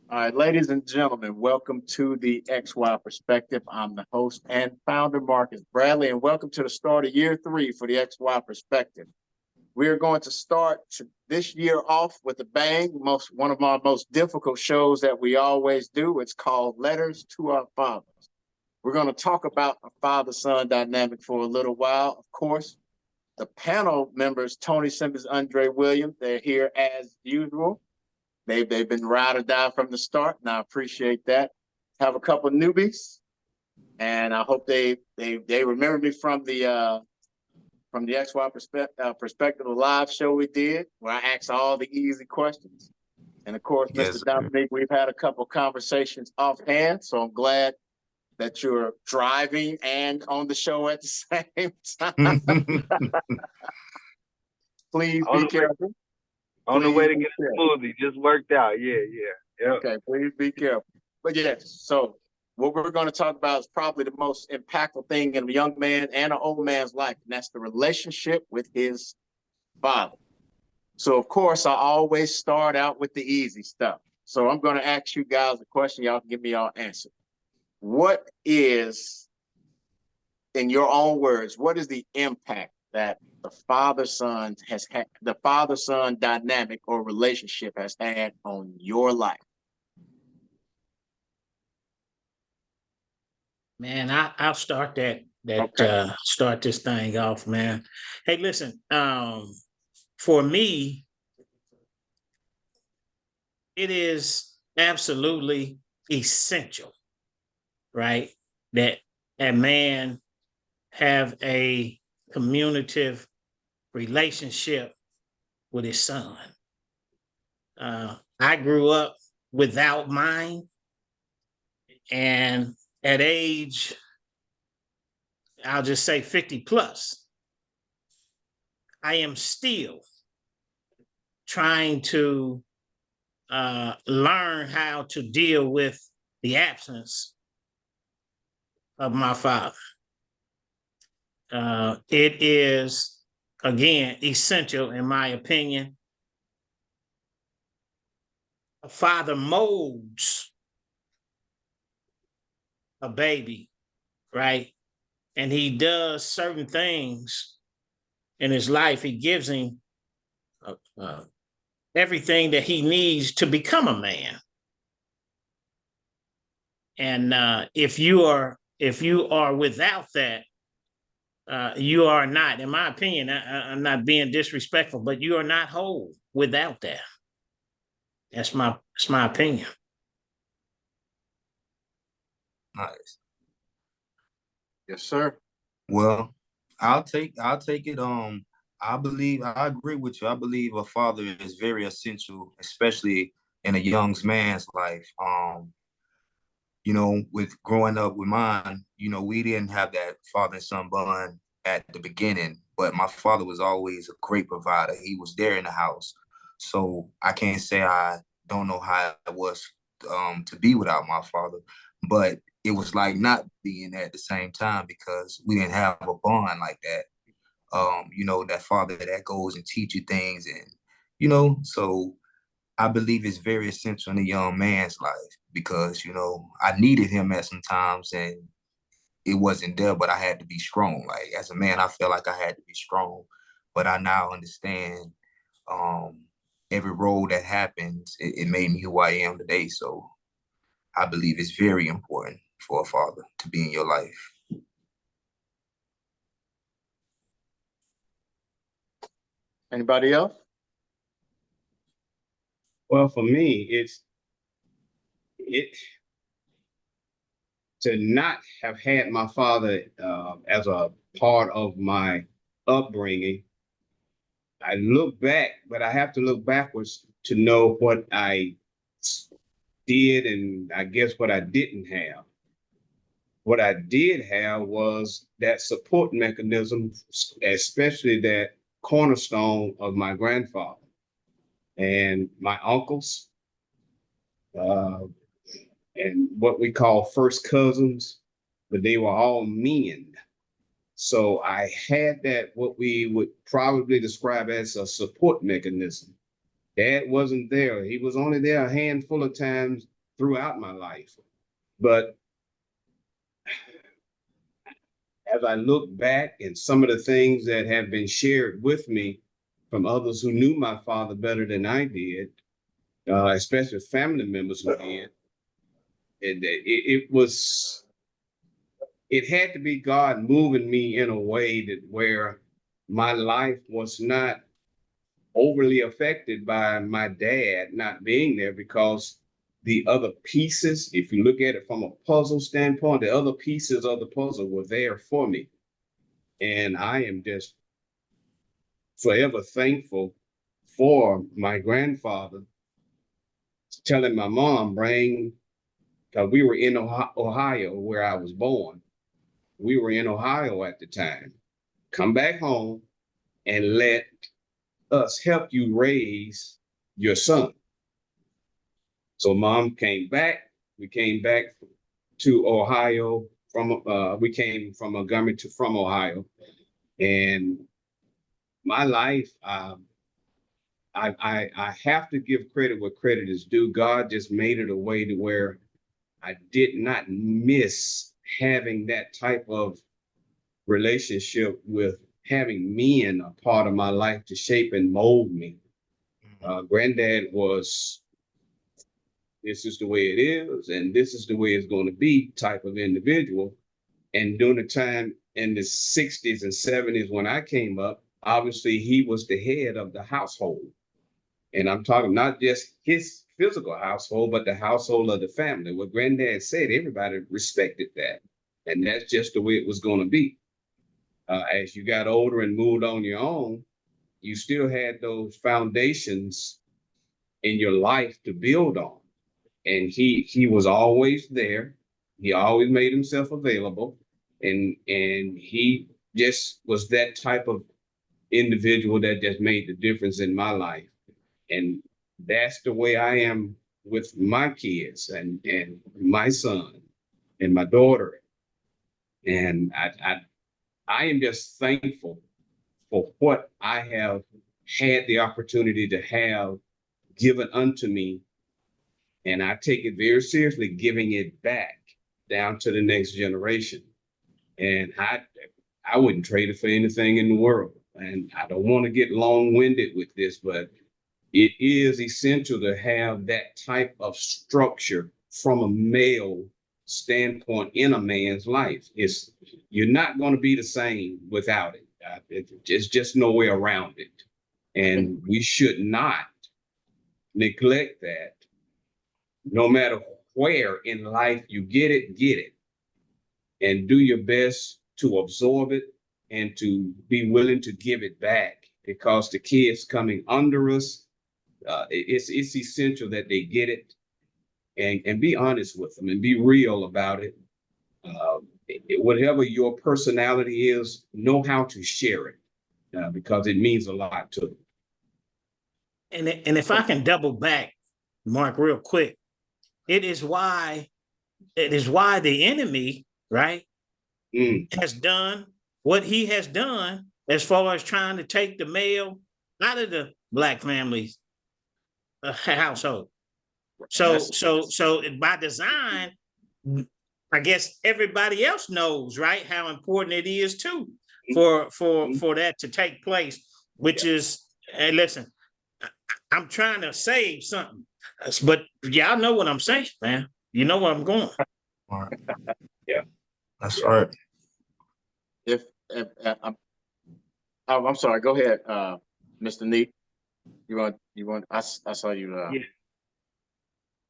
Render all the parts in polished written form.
All right, ladies and gentlemen, welcome to the XY Perspective. I'm the host and founder, Marcus Bradley, and welcome to the start of year 3 for the XY Perspective. We are going to start this year off with a bang, one of our most difficult shows that we always do. It's called Letters to Our Fathers. We're going to talk about a father-son dynamic for a little while. Of course, the panel members, Tony Simmons, Andre Williams, they're here as usual. They've been ride or die from the start, and I appreciate that. Have a couple of newbies, and I hope they remember me from the XY Perspective, the live show we did, where I asked all the easy questions. And of course, Yes, Mr. Dominique, we've had a couple of conversations offhand, so I'm glad that you're driving and on the show at the same time. Please be careful. On the way to get a smoothie, just worked out. Yeah. Okay, please be careful. But yes, so what we're going to talk about is probably the most impactful thing in a young man and an old man's life, and that's the relationship with his father. So, of course, I always start out with the easy stuff. So I'm going to ask you guys a question. Y'all can give me your answer. What is, in your own words, what is the impact that the father-son dynamic or relationship has had on your life? Man, I'll start Okay. start this thing off, man. Hey, listen, for me, it is absolutely essential, right? That a man have a communicative relationship with his son. I grew up without mine, and at age, I'll just say 50 plus, I am still trying to learn how to deal with the absence of my father. It is, again, essential, in my opinion. A father molds a baby, right? And he does certain things in his life. He gives him everything that he needs to become a man. And if you are without that, you are not, in my opinion, I'm not being disrespectful, but you are not whole without that. That's my opinion. Nice. Yes, sir. Well, I'll take it. I agree with you. I believe a father is very essential, especially in a young man's life. With growing up with mine, we didn't have that father and son bond at the beginning, but my father was always a great provider. He was there in the house. So I can't say I don't know how it was to be without my father, but it was like not being there at the same time because we didn't have a bond like that. That father that goes and teach you things so I believe it's very essential in a young man's life because, I needed him at some times and it wasn't there, but I had to be strong. Like as a man, I felt like I had to be strong, but I now understand every role that happens, it made me who I am today. So I believe it's very important for a father to be in your life. Anybody else? Well, for me, it to not have had my father as a part of my upbringing. I look back, but I have to look backwards to know what I did and I guess what I didn't have. What I did have was that support mechanism, especially that cornerstone of my grandfather and my uncles, and what we call first cousins, but they were all men. So I had that, what we would probably describe as a support mechanism. Dad wasn't there. He was only there a handful of times throughout my life. But as I look back and some of the things that have been shared with me from others who knew my father better than I did, especially family members who did, it had to be God moving me in a way that where my life was not overly affected by my dad not being there, because the other pieces, if you look at it from a puzzle standpoint, the other pieces of the puzzle were there for me. And I am just forever thankful for my grandfather telling my mom, because we were in Ohio where I was born. We were in Ohio at the time. Come back home and let us help you raise your son. So mom came back. We came back to Ohio we came from Montgomery from Ohio. And my life, I have to give credit where credit is due. God just made it a way to where I did not miss having that type of relationship with having men a part of my life to shape and mold me. Granddad was, this is the way it is, and this is the way it's going to be type of individual. And during the time in the 60s and 70s when I came up, obviously he was the head of the household. And I'm talking not just his physical household, but the household of the family. What Granddad said, everybody respected that. And that's just the way it was going to be. As you got older and moved on your own, you still had those foundations in your life to build on. And he was always there. He always made himself available. And he just was that type of individual that just made the difference in my life. And that's the way I am with my kids and my son and my daughter. And I am just thankful for what I have had the opportunity to have given unto me. And I take it very seriously, giving it back down to the next generation. And I wouldn't trade it for anything in the world. And I don't want to get long-winded with this, but it is essential to have that type of structure from a male standpoint in a man's life. You're not going to be the same without it. It's just no way around it. And we should not neglect that. No matter where in life you get it, and do your best to absorb it and to be willing to give it back, because the kids coming under us, it's essential that they get it, and be honest with them and be real about it. Whatever your personality is, know how to share it, because it means a lot to them. And if I can double back, Mark, real quick, it is why the enemy, right, has done what he has done as far as trying to take the male out of the Black family's household. So by design, I guess everybody else knows, right, how important it is too for that to take place, which is, hey, listen, I'm trying to save something, but y'all know what I'm saying, man. You know where I'm going. All right. Yeah, That's right. If I'm sorry, go ahead, Mr. Neat. You want, I saw you.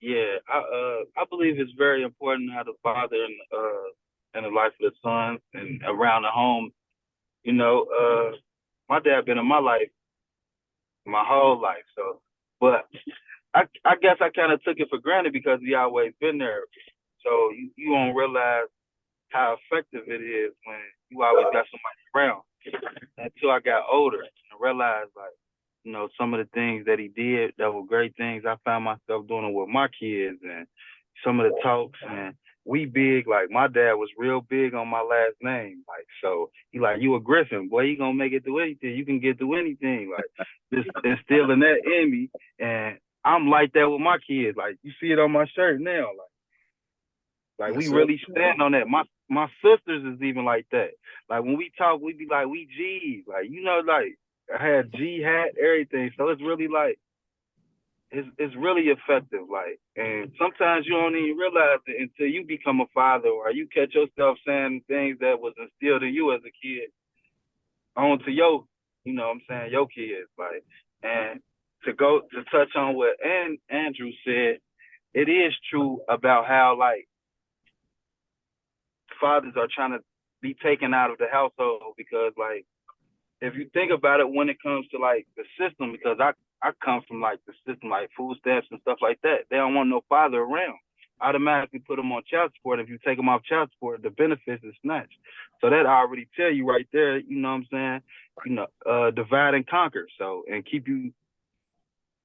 Yeah, I believe it's very important how the father and the life of the son and around the home. You know, my dad been in my life my whole life, so but I guess I kind of took it for granted because he always been there. So you don't realize how effective it is when you always got somebody around. Until I got older and realized, like, you know, some of the things that he did that were great things. I found myself doing it with my kids, and some of the talks, and we big, like my dad was real big on my last name. Like, so he like, you a Griffin, boy, you gonna make it through anything. You can get through anything. Like, just instilling that in me. And I'm like that with my kids. Like you see it on my shirt now. Like Yes, we sir. really stand on that. My sisters is even like that. Like when we talk, we be like, we G's. Like, you know, like I had G hat, everything. So it's really like it's really effective. Like, and sometimes you don't even realize it until you become a father or you catch yourself saying things that was instilled in you as a kid on to your, you know what I'm saying, your kids. Like, and to touch on what Andrew said, it is true about how like fathers are trying to be taken out of the household because like if you think about it when it comes to like the system, because I come from like the system, like food stamps and stuff like that. They don't want no father around. Automatically put them on child support. If you take them off child support, the benefits is snatched. So that I already tell you right there, you know what I'm saying? You know, divide and conquer. So and keep you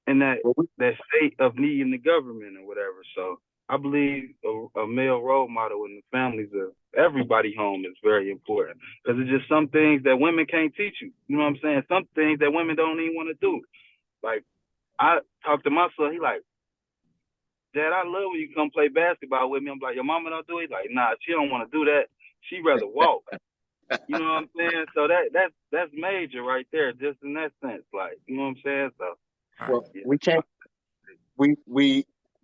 in that state of needing the government or whatever. So I believe a male role model in the families of everybody home is very important because it's just some things that women can't teach you. You know what I'm saying? Some things that women don't even want to do. Like I talk to my son, he like, Dad, I love when you come play basketball with me. I'm like, your mama don't do it? He's like, nah, she don't want to do that. She rather walk. You know what I'm saying? So that's major right there, just in that sense. Like, you know what I'm saying? So Well, we can't.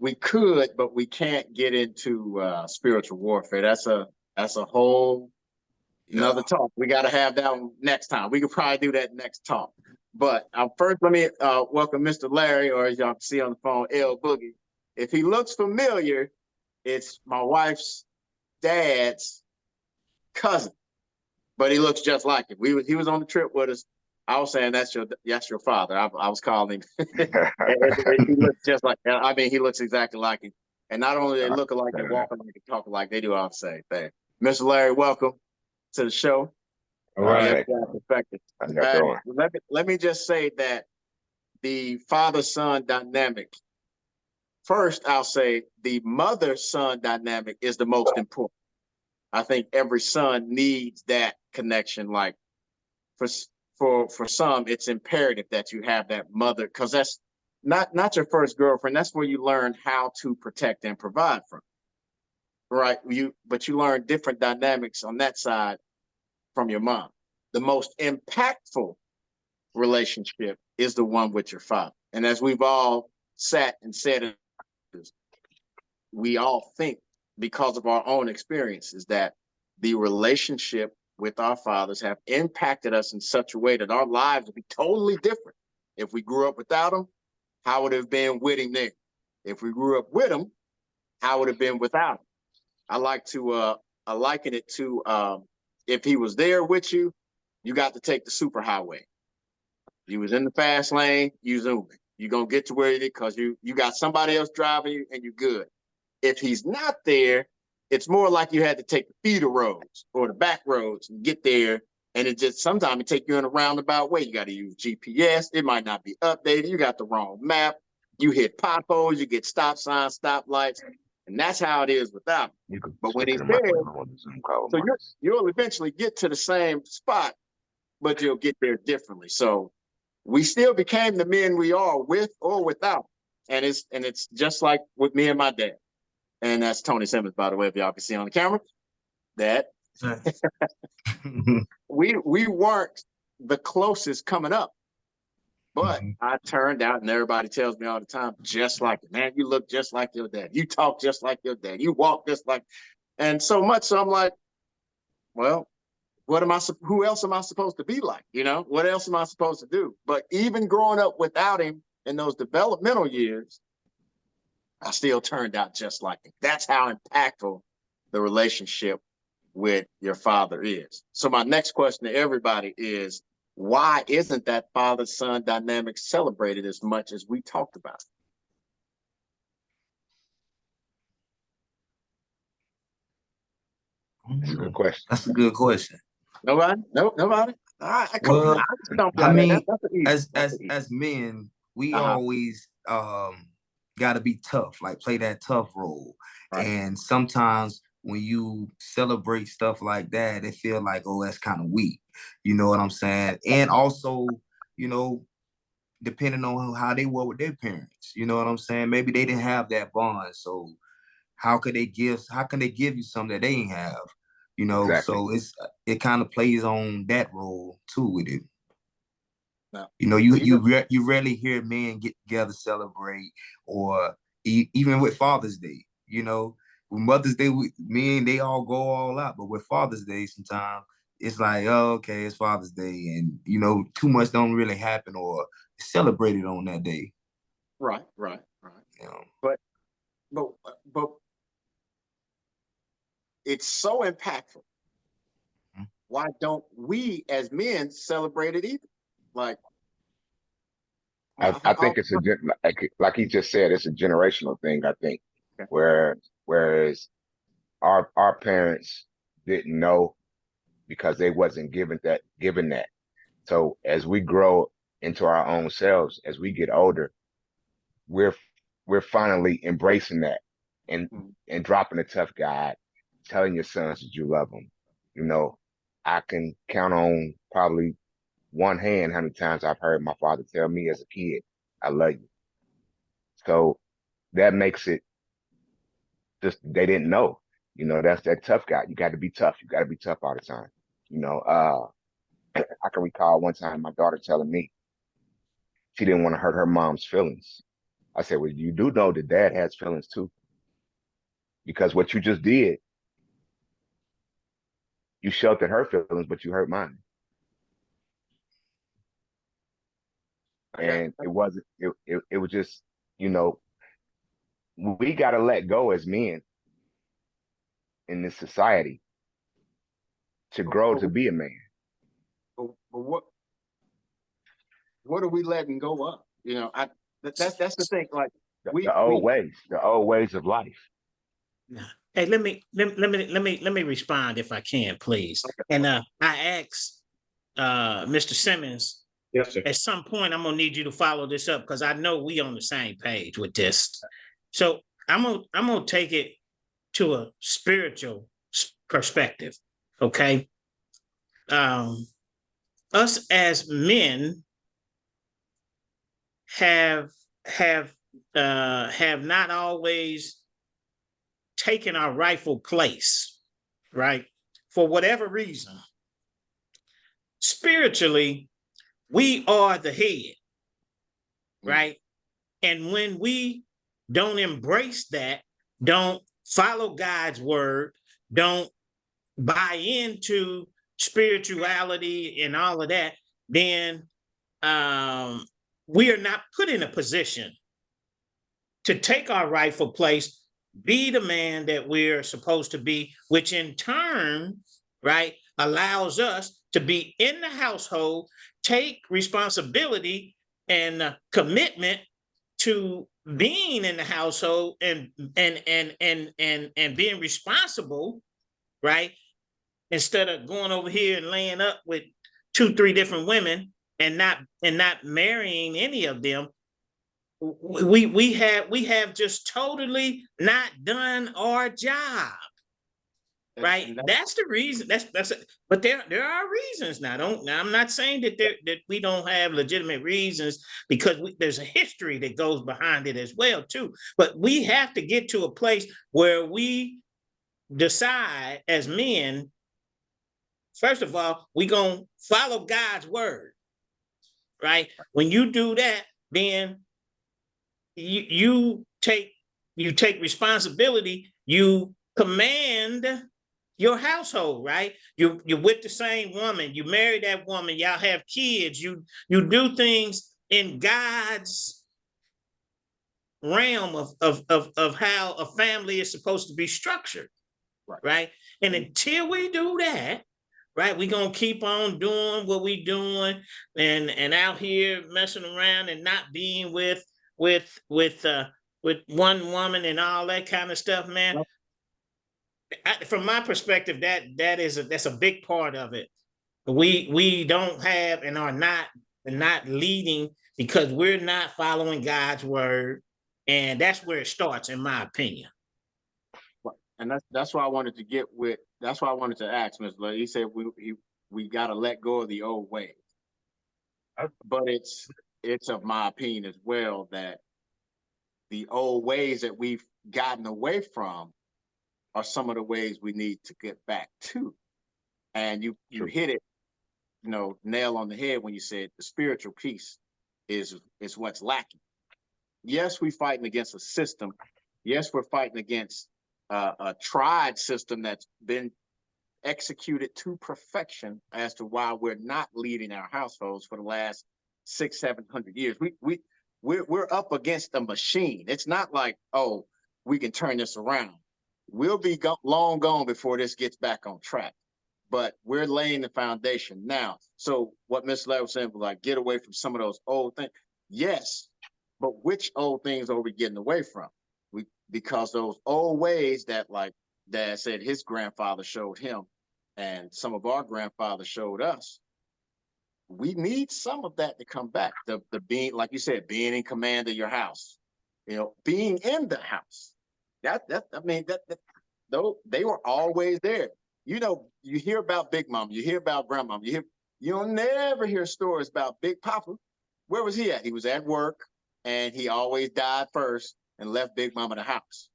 We could, but we can't get into spiritual warfare. That's a whole another talk. We got to have that one next time. We could probably do that next talk. But first, let me welcome Mr. Larry, or as y'all can see on the phone, L Boogie. If he looks familiar, it's my wife's dad's cousin, but he looks just like him. He was on the trip with us. I was saying that's your father. I was calling him. He looks just like. I mean, he looks exactly like him. And not only they look alike, they walk alike, they talk alike. They do all the same thing. Mr. Larry, welcome to the show. All right. Perspective. Let me just say that the father-son dynamic. First, I'll say the mother-son dynamic is the most important. I think every son needs that connection. Like for some, it's imperative that you have that mother, because that's not your first girlfriend. That's where you learn how to protect and provide from. Right? But you learn different dynamics on that side from your mom. The most impactful relationship is the one with your father. And as we've all sat and said, we all think because of our own experiences that the relationship with our fathers have impacted us in such a way that our lives would be totally different. If we grew up without them, how would it have been with him then? If we grew up with him, how would it have been without him? I like to I liken it to if he was there with you, you got to take the superhighway. You was in the fast lane, you zooming. You're gonna get to where it is because you got somebody else driving you and you're good. If he's not there, it's more like you had to take the feeder roads or the back roads and get there. And it just sometimes it take you in a roundabout way. You got to use GPS. It might not be updated. You got the wrong map. You hit potholes. You get stop signs, stop lights, and that's how it is without him. But when he's there, so you'll eventually get to the same spot, but you'll get there differently. So we still became the men we are with or without, and it's just like with me and my dad. And that's Tony Simmons, by the way, if y'all can see on the camera. That we weren't the closest coming up, but I turned out, and everybody tells me all the time, just like it. Man, you look just like your dad. You talk just like your dad. You walk just like, and so much. So I'm like, well, who else am I supposed to be like? You know, what else am I supposed to do? But even growing up without him in those developmental years, I still turned out just like him. That's how impactful the relationship with your father is. So my next question to everybody is, why isn't that father-son dynamic celebrated as much as we talked about? That's a good question. That's a good question. Nobody? Nope, nobody? All right, Well, I mean, as men, we always got to be tough, like play that tough role. Right. And sometimes when you celebrate stuff like that, it feel like, oh, that's kind of weak. You know what I'm saying? And also, you know, depending on how they were with their parents. You know what I'm saying? Maybe they didn't have that bond, so how can they give you something that they ain't have? You know, Exactly. so it kind of plays on that role too with it. No. You know, Even you rarely hear men get together, celebrate, or even with Father's Day. You know, with Mother's Day, men they all go all out, but with Father's Day, sometimes it's like, oh, okay, it's Father's Day, and you know, too much don't really happen or celebrated on that day. right. You know? But it's so impactful. Mhm. Why don't we as men celebrate it either? Like, I think it's like he just said, it's a generational thing. I think okay. whereas our parents didn't know because they wasn't given that. So as we grow into our own selves, as we get older, we're we're finally embracing that and Mhm. and dropping a tough guy, telling your sons that you love them. You know, I can count on probably one hand how many times I've heard my father tell me as a kid, I love you. So that makes it just they didn't know. You know, that's that tough guy. You got to be tough. You got to be tough all the time. You know, I can recall one time my daughter telling me she didn't want to hurt her mom's feelings. I said, well, you do know that dad has feelings too, because what you just did, you sheltered her feelings, but you hurt mine. I got And it wasn't, it was just, you know, we got to let go as men in this society to grow but, to be a man. but what are we letting go of? You know, that's the thing. Like The old ways of life. Nah. Hey, let me respond if I can, please. And I asked Mr. Simmons, Yes, sir. at some point I'm gonna need you to follow this up because I know we on the same page with this. So I'm gonna take it to a spiritual perspective. Okay. Us as men have have have not always taken our rightful place, right? For whatever reason. Spiritually, we are the head, right? And when we don't embrace that, don't follow God's word, don't buy into spirituality and all of that, then we are not put in a position to take our rightful place, be the man that we're supposed to be, which in turn, right, allows us to be in the household, take responsibility and commitment to being in the household and being responsible, right? Instead of going over here and laying up with 2, 3 different women and not marrying any of them, we have just totally not done our job. Right, that's the reason. That's. But there are reasons now. I'm not saying that that we don't have legitimate reasons because there's a history that goes behind it as well too. But we have to get to a place where we decide as men. First of all, we gonna follow God's word, right? When you do that, then you take responsibility. You command your household, right? You're with the same woman. You marry that woman. Y'all have kids. You do things in God's realm of how a family is supposed to be structured, right? And until we do that, right, we're gonna keep on doing what we doing and out here messing around and not being with one woman and all that kind of stuff, man. From my perspective, that's a big part of it. We don't have and are not leading because we're not following God's word, and that's where it starts, in my opinion. And that's why I wanted to get with. That's why I wanted to ask Mr. Lay. He said we got to let go of the old ways, but it's of my opinion as well that the old ways that we've gotten away from are some of the ways we need to get back to. And you hit it, nail on the head when you said the spiritual piece is what's lacking. Yes, we're fighting against a system. Yes, we're fighting against a tried system that's been executed to perfection as to why we're not leading our households for the last 600-700 years. We're up against a machine. It's not like, oh, we can turn this around. We'll be long gone before this gets back on track. But we're laying the foundation now. So what Ms. Love was saying was like, get away from some of those old things. Yes, but which old things are we getting away from? Because those old ways that, like Dad said, his grandfather showed him, and some of our grandfathers showed us. We need some of that to come back. The being, like you said, being in command of your house, being in the house. Though they were always there. You hear about Big Mom, you hear about Grandma, you'll never hear stories about Big Papa. Where was he at? He was at work, and he always died first and left Big Mama the house.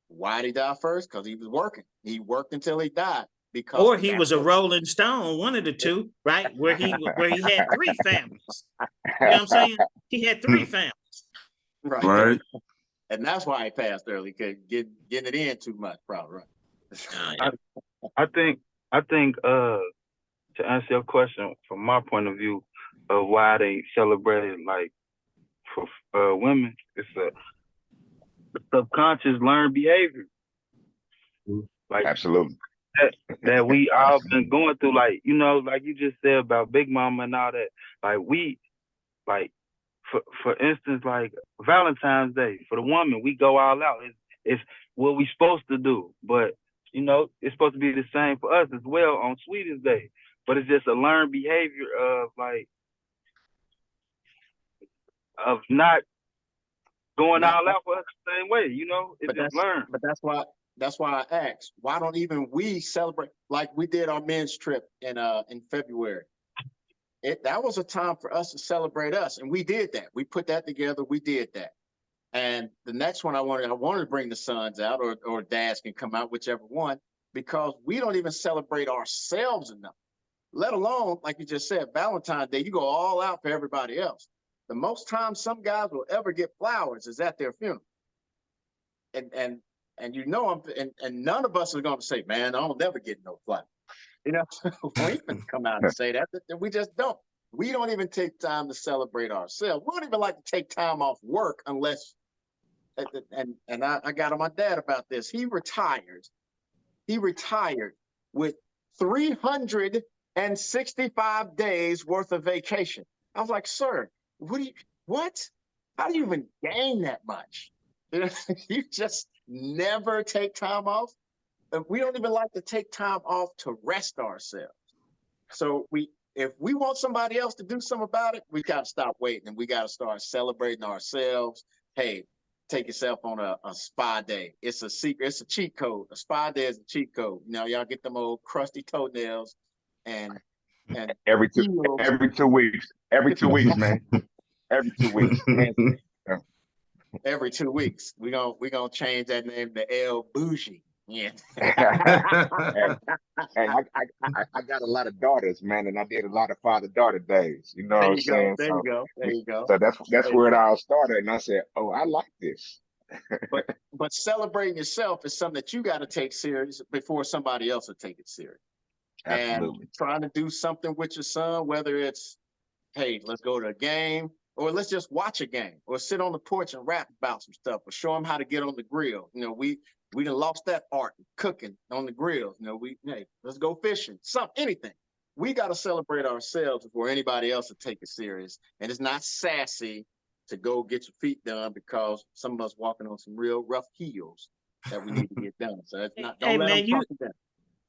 Why did he die first? Because he was working. He worked until he died. Or he was a Rolling Stone, one of the two, right? Where he had 3 families. You know what I'm saying? He had 3 families. Right. And that's why he passed early, because getting it in too much, probably, right? I think to answer your question from my point of view of why they celebrated like for women, it's a subconscious learned behavior. Like Absolutely. that we all been going through, like like you just said about Big Mama and all that. Like we, like for instance, like Valentine's Day for the woman, we go all out. It's what we supposed to do, but it's supposed to be the same for us as well on Sweetest Day. But it's just a learned behavior of not going all out for us the same way. It's just learned. But that's why I asked, why don't even we celebrate like we did our men's trip in February? That was a time for us to celebrate us, and we did that. We put that together. We did that. And the next one I wanted to bring the sons out, or dads can come out, whichever one, because we don't even celebrate ourselves enough, let alone, like you just said, Valentine's Day, you go all out for everybody else. The most time some guys will ever get flowers is at their funeral. And none of us are going to say, man, I don't never get no flowers. We even come out and say that we just don't. We don't even take time to celebrate ourselves. We don't even like to take time off work unless, and I got on my dad about this. He retired with 365 days worth of vacation. I was like, sir, what? How do you even gain that much? You just never take time off. We don't even like to take time off to rest ourselves. So if we want somebody else to do something about it, we got to stop waiting, and we got to start celebrating ourselves. Hey, take yourself on a spa day. It's a secret. It's a cheat code. A spa day is a cheat code. Y'all get them old crusty toenails and every 2 weeks. Every 2 weeks, man. Every 2 weeks. Every 2 weeks. We're gonna change that name to El Bougie. Yeah. And I got a lot of daughters, man, and I did a lot of father-daughter days. You know what I'm saying? There you go. So that's where it all started. And I said, oh, I like this. But celebrating yourself is something that you got to take serious before somebody else will take it serious. Absolutely. And trying to do something with your son, whether it's, hey, let's go to a game, or let's just watch a game, or sit on the porch and rap about some stuff, or show them how to get on the grill. We done lost that art of cooking on the grills. Hey, let's go fishing, anything. We got to celebrate ourselves before anybody else will take it serious. And it's not sassy to go get your feet done because some of us walking on some real rough heels that we need to get done. So it's not, don't let them talk you down.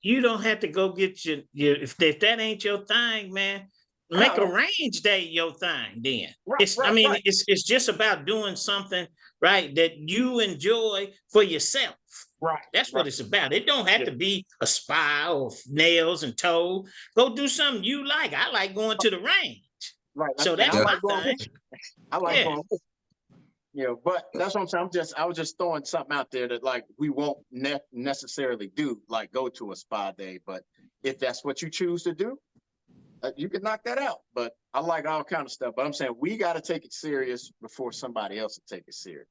You don't have to go get your if that ain't your thing, man. Make a range day your thing then. It's just about doing something, right, that you enjoy for yourself. Right. That's what it's about. It don't have to be a spa or nails and toe. Go do something you like. I like going to the range. Right. So that's my thing. I like Yeah. going with you. But that's what I'm saying. I was just throwing something out there that like we won't necessarily do, like go to a spa day. But if that's what you choose to do, you can knock that out. But I like all kind of stuff. But I'm saying we got to take it serious before somebody else will take it serious.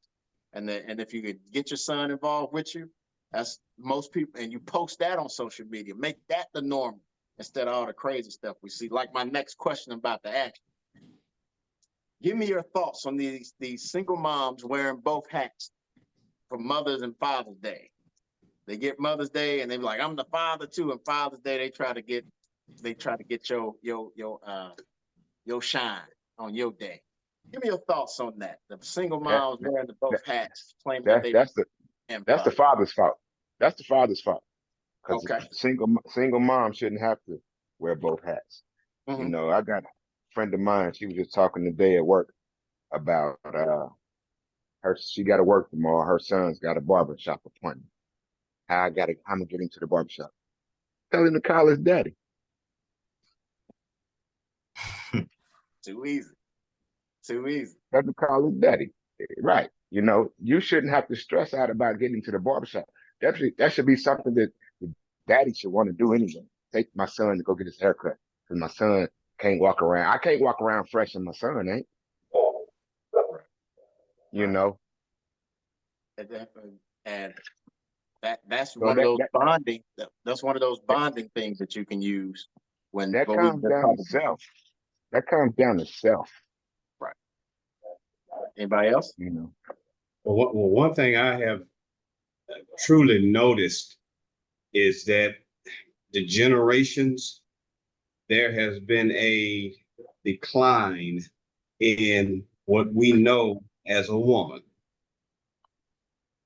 And if you could get your son involved with you, that's most people, and you post that on social media, make that the norm instead of all the crazy stuff we see. Like my next question I'm about to ask. Give me your thoughts on these single moms wearing both hats for Mother's and Father's Day. They get Mother's Day and they're like, I'm the father too. And Father's Day, they try to get your shine on your day. Give me your thoughts on that. The single That, moms wearing the both that, hats, claiming that that they that's the father's fault. That's the father's fault. Because Okay. single mom shouldn't have to wear both hats. You Mhm. know, I got a friend of mine, she was just talking today at work about she gotta work tomorrow. Her son's got a barbershop appointment. I'm gonna get into the barbershop. Tell him to call his daddy. Too easy. Too easy. Tell him to call his daddy. Right. You know, you shouldn't have to stress out about getting to the barbershop. That should be something that the daddy should want to do anyway. Take my son to go get his haircut. Because my son can't walk around. I can't walk around fresh and my son ain't. You know. And that's So one of those bonding. That's one of those bonding things that you can use when that we comes down to self. That comes down to self. Right. Anybody else? You know. Well, one thing I have truly noticed is that the generations, there has been a decline in what we know as a woman.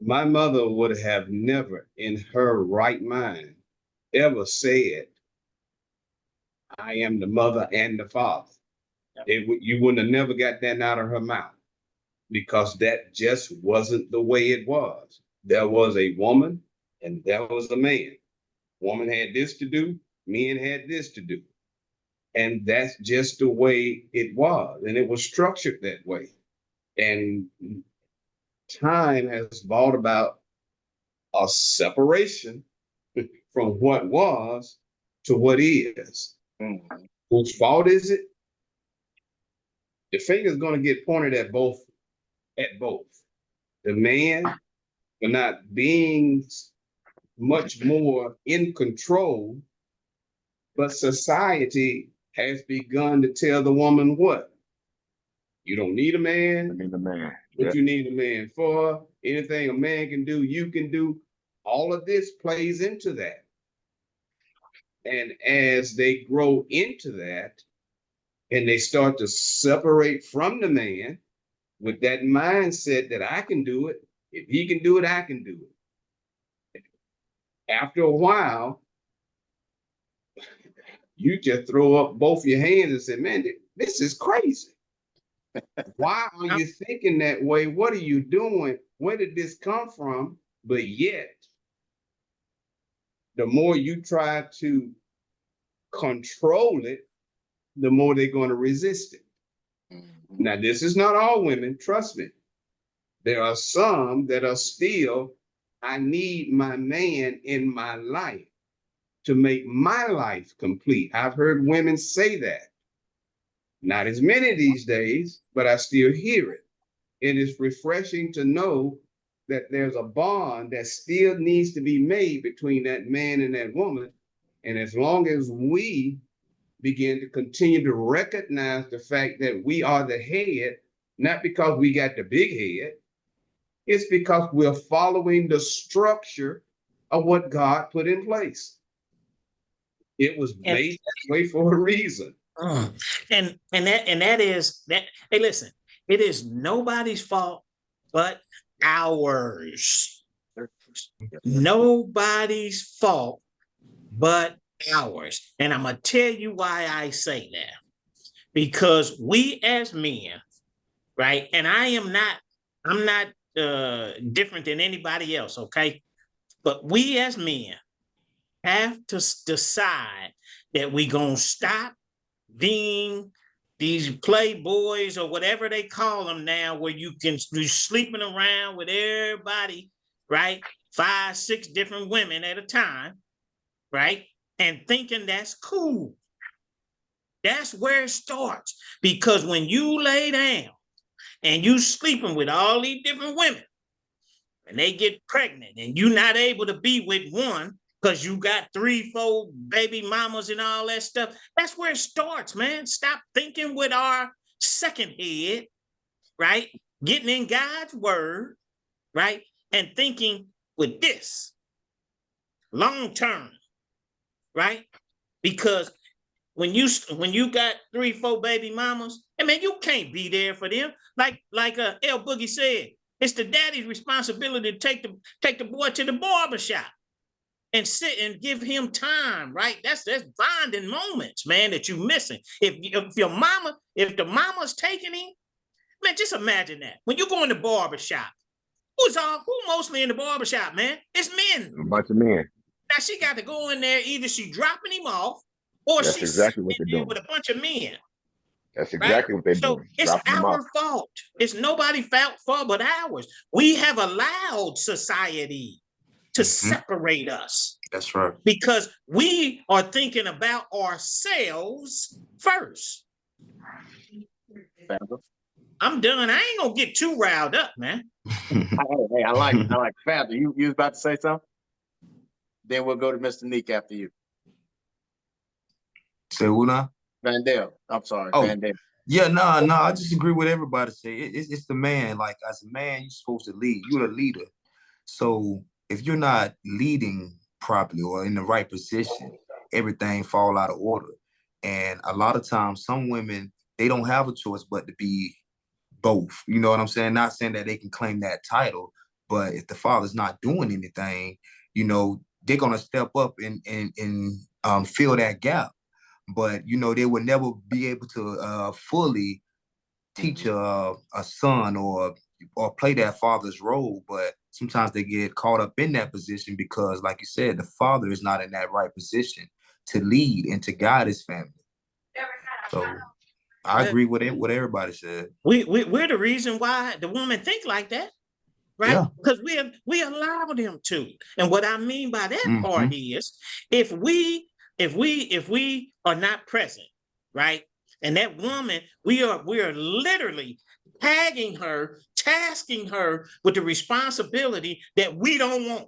My mother would have never in her right mind ever said, I am the mother and the father. You wouldn't have never got that out of her mouth because that just wasn't the way it was. There was a woman and there was a man. Woman had this to do, men had this to do. And that's just the way it was. And it was structured that way. And time has brought about a separation from what was to what is. Mm-hmm. Whose fault is it? The finger's going to get pointed at both. The man for not being much more in control, but society has begun to tell the woman what? You don't need a man. I mean the man. What you need a man for? Anything a man can do, you can do. All of this plays into that. And as they grow into that, and they start to separate from the man with that mindset that I can do it. If he can do it, I can do it. After a while, you just throw up both your hands and say, man, this is crazy. Why are you thinking that way? What are you doing? Where did this come from? But yet, the more you try to control it, the more they're going to resist it. Mm-hmm. Now, this is not all women, trust me. There are some that are still, I need my man in my life to make my life complete. I've heard women say that. Not as many these days, but I still hear it. It is refreshing to know that there's a bond that still needs to be made between that man and that woman. And as long as we begin to continue to recognize the fact that we are the head, not because we got the big head, it's because we're following the structure of what God put in place. It was made that way for a reason. And that is that. Hey, listen, it is nobody's fault but ours. Nobody's fault but ours. And I'm gonna tell you why I say that. Because we as men, right? And I'm not different than anybody else, okay? But we as men have to decide that we're gonna stop being these playboys or whatever they call them now, where you sleeping around with everybody, right? 5, 6 different women at a time, right? And thinking that's cool. That's where it starts. Because when you lay down and you sleeping with all these different women and they get pregnant and you're not able to be with one because you got 3, 4 baby mamas and all that stuff, that's where it starts, man. Stop thinking with our second head, right? Getting in God's word, right? And thinking with this long term, right? Because when you got 3, 4 baby mamas, I mean, you can't be there for them. Like L Boogie said, it's the daddy's responsibility to take the boy to the barbershop and sit and give him time, right? That's bonding moments, man, that you're missing. If the mama's taking him, man, just imagine that. When you go in the barbershop, who mostly in the barbershop, man? It's men. A bunch of men. Now she got to go in there, either she dropping him off or That's she's exactly sitting what in they're there doing. with a bunch of men. That's Right? exactly what they're So doing. it's Dropping them off. our fault. It's nobody's fault but ours. We have allowed society to separate us. That's right. Because we are thinking about ourselves first. I'm done. I ain't gonna get too riled up, man. Hey, I like Fab. You was about to say something? Then we'll go to Mr. Neek after you. Say who now? Vandale. I'm sorry, Oh. Vandale. Yeah, no, I just agree with everybody say. It's the man. Like, as a man, you're supposed to lead. You're the leader. So if you're not leading properly or in the right position, everything fall out of order. And a lot of times, some women, they don't have a choice but to be both. You know what I'm saying? Not saying that they can claim that title, but if the father's not doing anything, you know, they're gonna step up and fill that gap. But you know, they would never be able to fully teach a son or play that father's role. But sometimes they get caught up in that position because, like you said, the father is not in that right position to lead and to guide his family. So I agree with it, what everybody said. We're the reason why the woman think like that, right? Yeah. Because we allow them to. And what I mean by that part is, if we are not present, right? And that woman, we are literally tasking her with the responsibility that we don't want.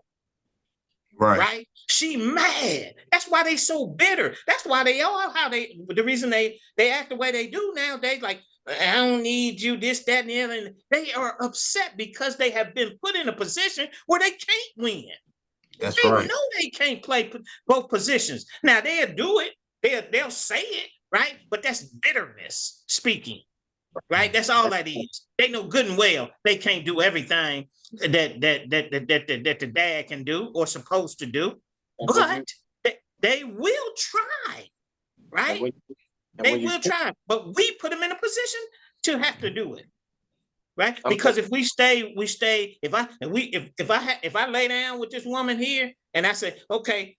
Right? She mad. That's why they so bitter. That's why they are the reason they act the way they do now. They like, I don't need you, this, that, and the other. And they are upset because they have been put in a position where they can't win. That's They right. know they can't play both positions. Now they'll do it. They'll say it, right? But that's bitterness speaking, right? That's all that is. They know good and well they can't do everything that the dad can do or supposed to do, but they will try, right? They will try, but we put them in a position to have to do it, right? Because if we stay, if I lay down with this woman here and I say, okay,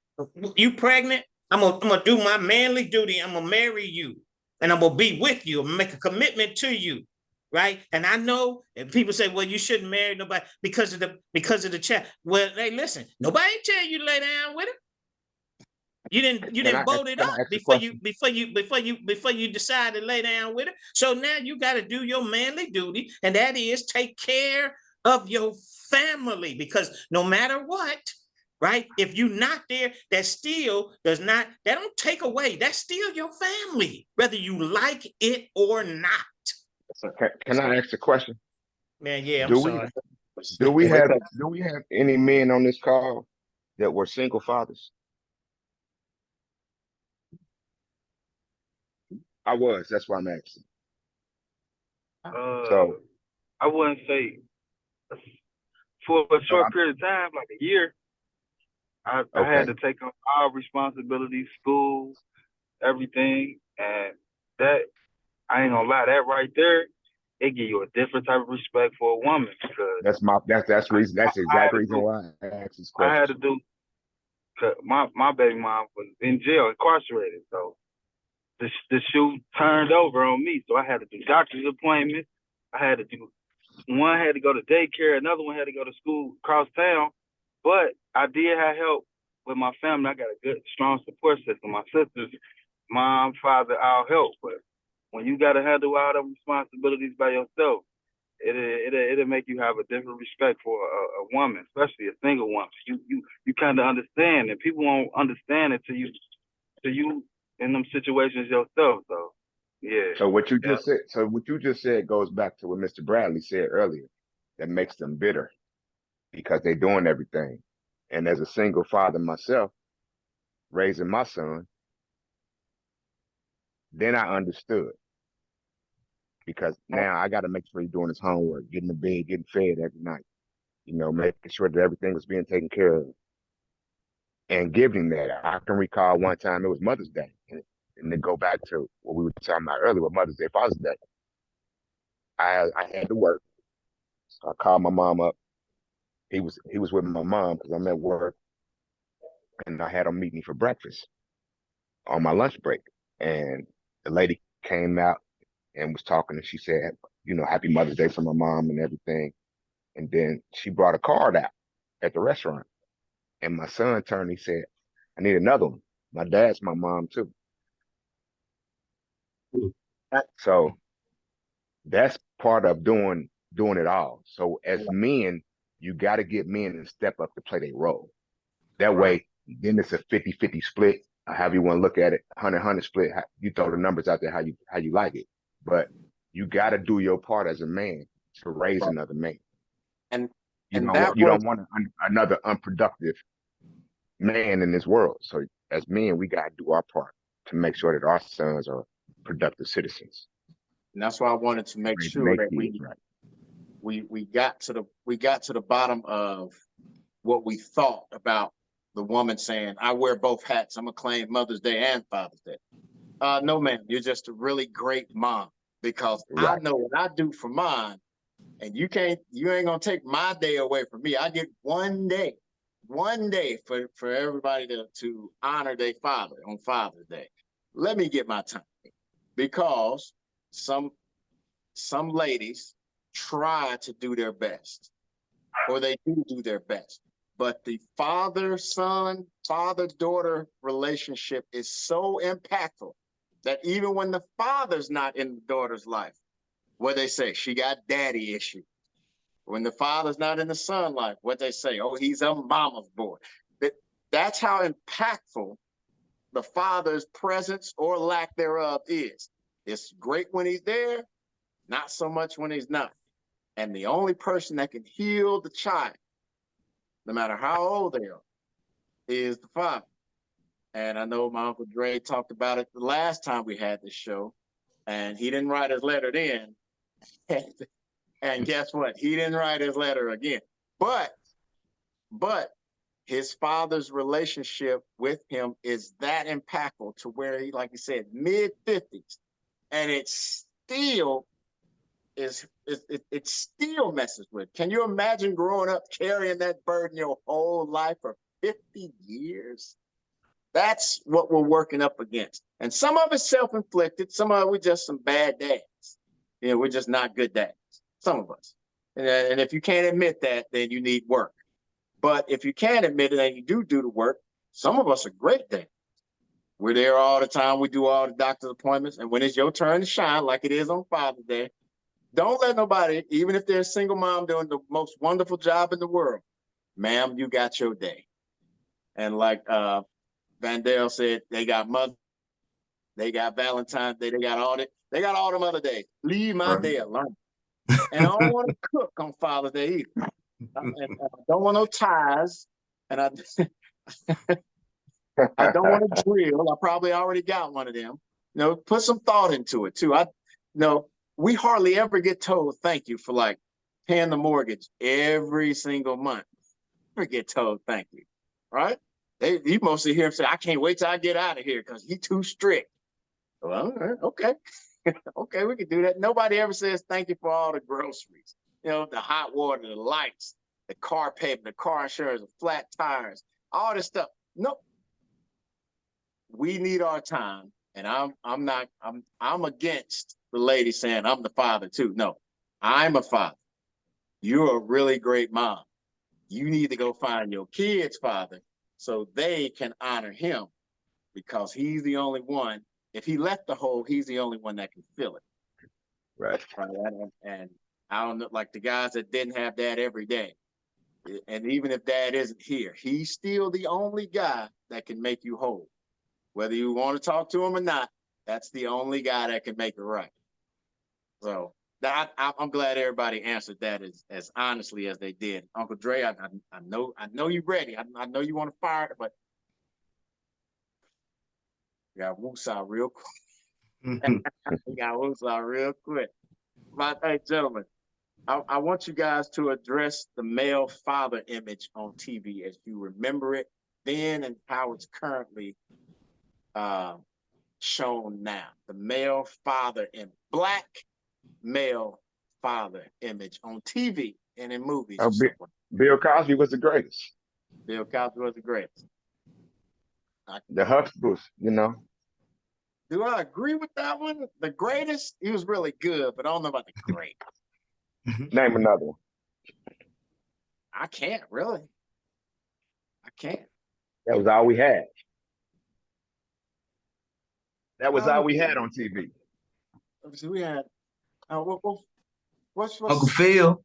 you pregnant, I'm gonna do my manly duty, I'm gonna marry you and I'm gonna be with you, I'm gonna make a commitment to you, right? And I know if people say, well, you shouldn't marry nobody because of the child. Well, hey, listen, nobody tell you to lay down with him. You didn't vote it up before you decide to lay down with it. So now you got to do your manly duty, and that is take care of your family, because no matter what, right? If you're not there, that don't take away. That's still your family, whether you like it or not. Can I ask a question? Man, yeah, I'm sorry. Do we have any men on this call that were single fathers? I was. That's why I'm asking. So I wouldn't say for a short period of time, like a year. I had to take on all responsibilities, school, everything, and that, I ain't gonna lie, that right there, it give you a different type of respect for a woman. Because that's the exact reason why I asked this question. I had to do, cause my baby mom was in jail, incarcerated, so the shoe turned over on me. So I had to do doctor's appointments. One had to go to daycare, another one had to go to school across town. But I did have help with my family. I got a good, strong support system. My sisters, mom, father, all help. But when you got to handle all the responsibilities by yourself, it'll make you have a different respect for a woman, especially a single woman. You kind of understand, and people won't understand it till you in them situations yourself. So yeah. So what you just said goes back to what Mr. Bradley said earlier. That makes them bitter because they're doing everything. And as a single father myself, raising my son, then I understood. Because now I got to make sure he's doing his homework, getting to bed, getting fed every night, making sure that everything was being taken care of and giving him that. I can recall one time it was Mother's Day, and to go back to what we were talking about earlier with Mother's Day, Father's Day. I had to work. So I called my mom up. He was with my mom because I'm at work, and I had him meet me for breakfast on my lunch break. And the lady came out and was talking, and she said, Happy Mother's Day for my mom and everything. And then she brought a card out at the restaurant. And my son turned, he said, I need another one. My dad's my mom too. So that's part of doing it all. So as men, you got to get men to step up to play their role. That way, then it's a 50-50 split, however you want to look at it, 100-100 split. You throw the numbers out there how you like it. But you got to do your part as a man to raise another man. And you don't want another unproductive man in this world. So as men, we got to do our part to make sure that our sons are productive citizens. And that's why I wanted to make sure that we got to the bottom of what we thought about the woman saying, I wear both hats. I'm gonna claim Mother's Day and Father's Day. No, ma'am, you're just a really great mom because I know what I do for mine, and you ain't gonna take my day away from me. I get one day for everybody to honor their father on Father's Day. Let me get my time, because some ladies try to do their best, or they do their best. But the father-son, father-daughter relationship is so impactful that even when the father's not in the daughter's life, what they say, she got daddy issues. When the father's not in the son's life, what they say, oh, he's a mama's boy. That's how impactful the father's presence or lack thereof is. It's great when he's there, not so much when he's not. And the only person that can heal the child, no matter how old they are, is the father. And I know my Uncle Dre talked about it the last time we had this show, and he didn't write his letter then. And guess what? He didn't write his letter again. But his father's relationship with him is that impactful to where he, like you said, mid-50s, and it still messes with. Can you imagine growing up carrying that burden your whole life for 50 years? That's what we're working up against. And some of it's self-inflicted. Some of it, we're just some bad dads. We're just not good dads. Some of us. And if you can't admit that, then you need work. But if you can admit it and you do the work, some of us are great dads. We're there all the time. We do all the doctor's appointments. And when it's your turn to shine, like it is on Father's Day, don't let nobody, even if they're a single mom doing the most wonderful job in the world, ma'am, you got your day. And like Vandale said, they got Mother, they got Valentine's Day, they got all them other days. Leave my day alone. And I don't want to cook on Father's Day either. And I don't want no ties. And I don't want to drill. I probably already got one of them. Put some thought into it too. We hardly ever get told thank you for like paying the mortgage every single month. Never get told thank you, right? You mostly hear him say, I can't wait till I get out of here because he's too strict. Well, okay. Okay, we can do that. Nobody ever says thank you for all the groceries. The hot water, the lights, the car payment, the car insurance, the flat tires, all this stuff. Nope. We need our time And I'm against the lady saying I'm the father too. No, I'm a father. You're a really great mom. You need to go find your kid's father so they can honor him because he's the only one. If he left the hole, he's the only one that can fill it. Right. And I don't know, like the guys that didn't have dad every day. And even if dad isn't here, he's still the only guy that can make you whole. Whether you want to talk to him or not, that's the only guy that can make it right. So I'm glad everybody answered that as honestly as they did. Uncle Dre, I know you're ready. I know you want to fire it, but you got woosah real quick. You got woosah real quick. But hey, gentlemen, I want you guys to address the male father image on TV as you remember it then and how it's currently shown now. The male father in black male father image on TV and in movies. Oh, Bill Cosby was the greatest. Bill Cosby was the greatest. The Huxtables, you know. Do I agree with that one? The greatest? He was really good, but I don't know about the great. Name another one. I can't really. I can't. That was all we had. That was all we had on TV. We had what's Uncle Phil.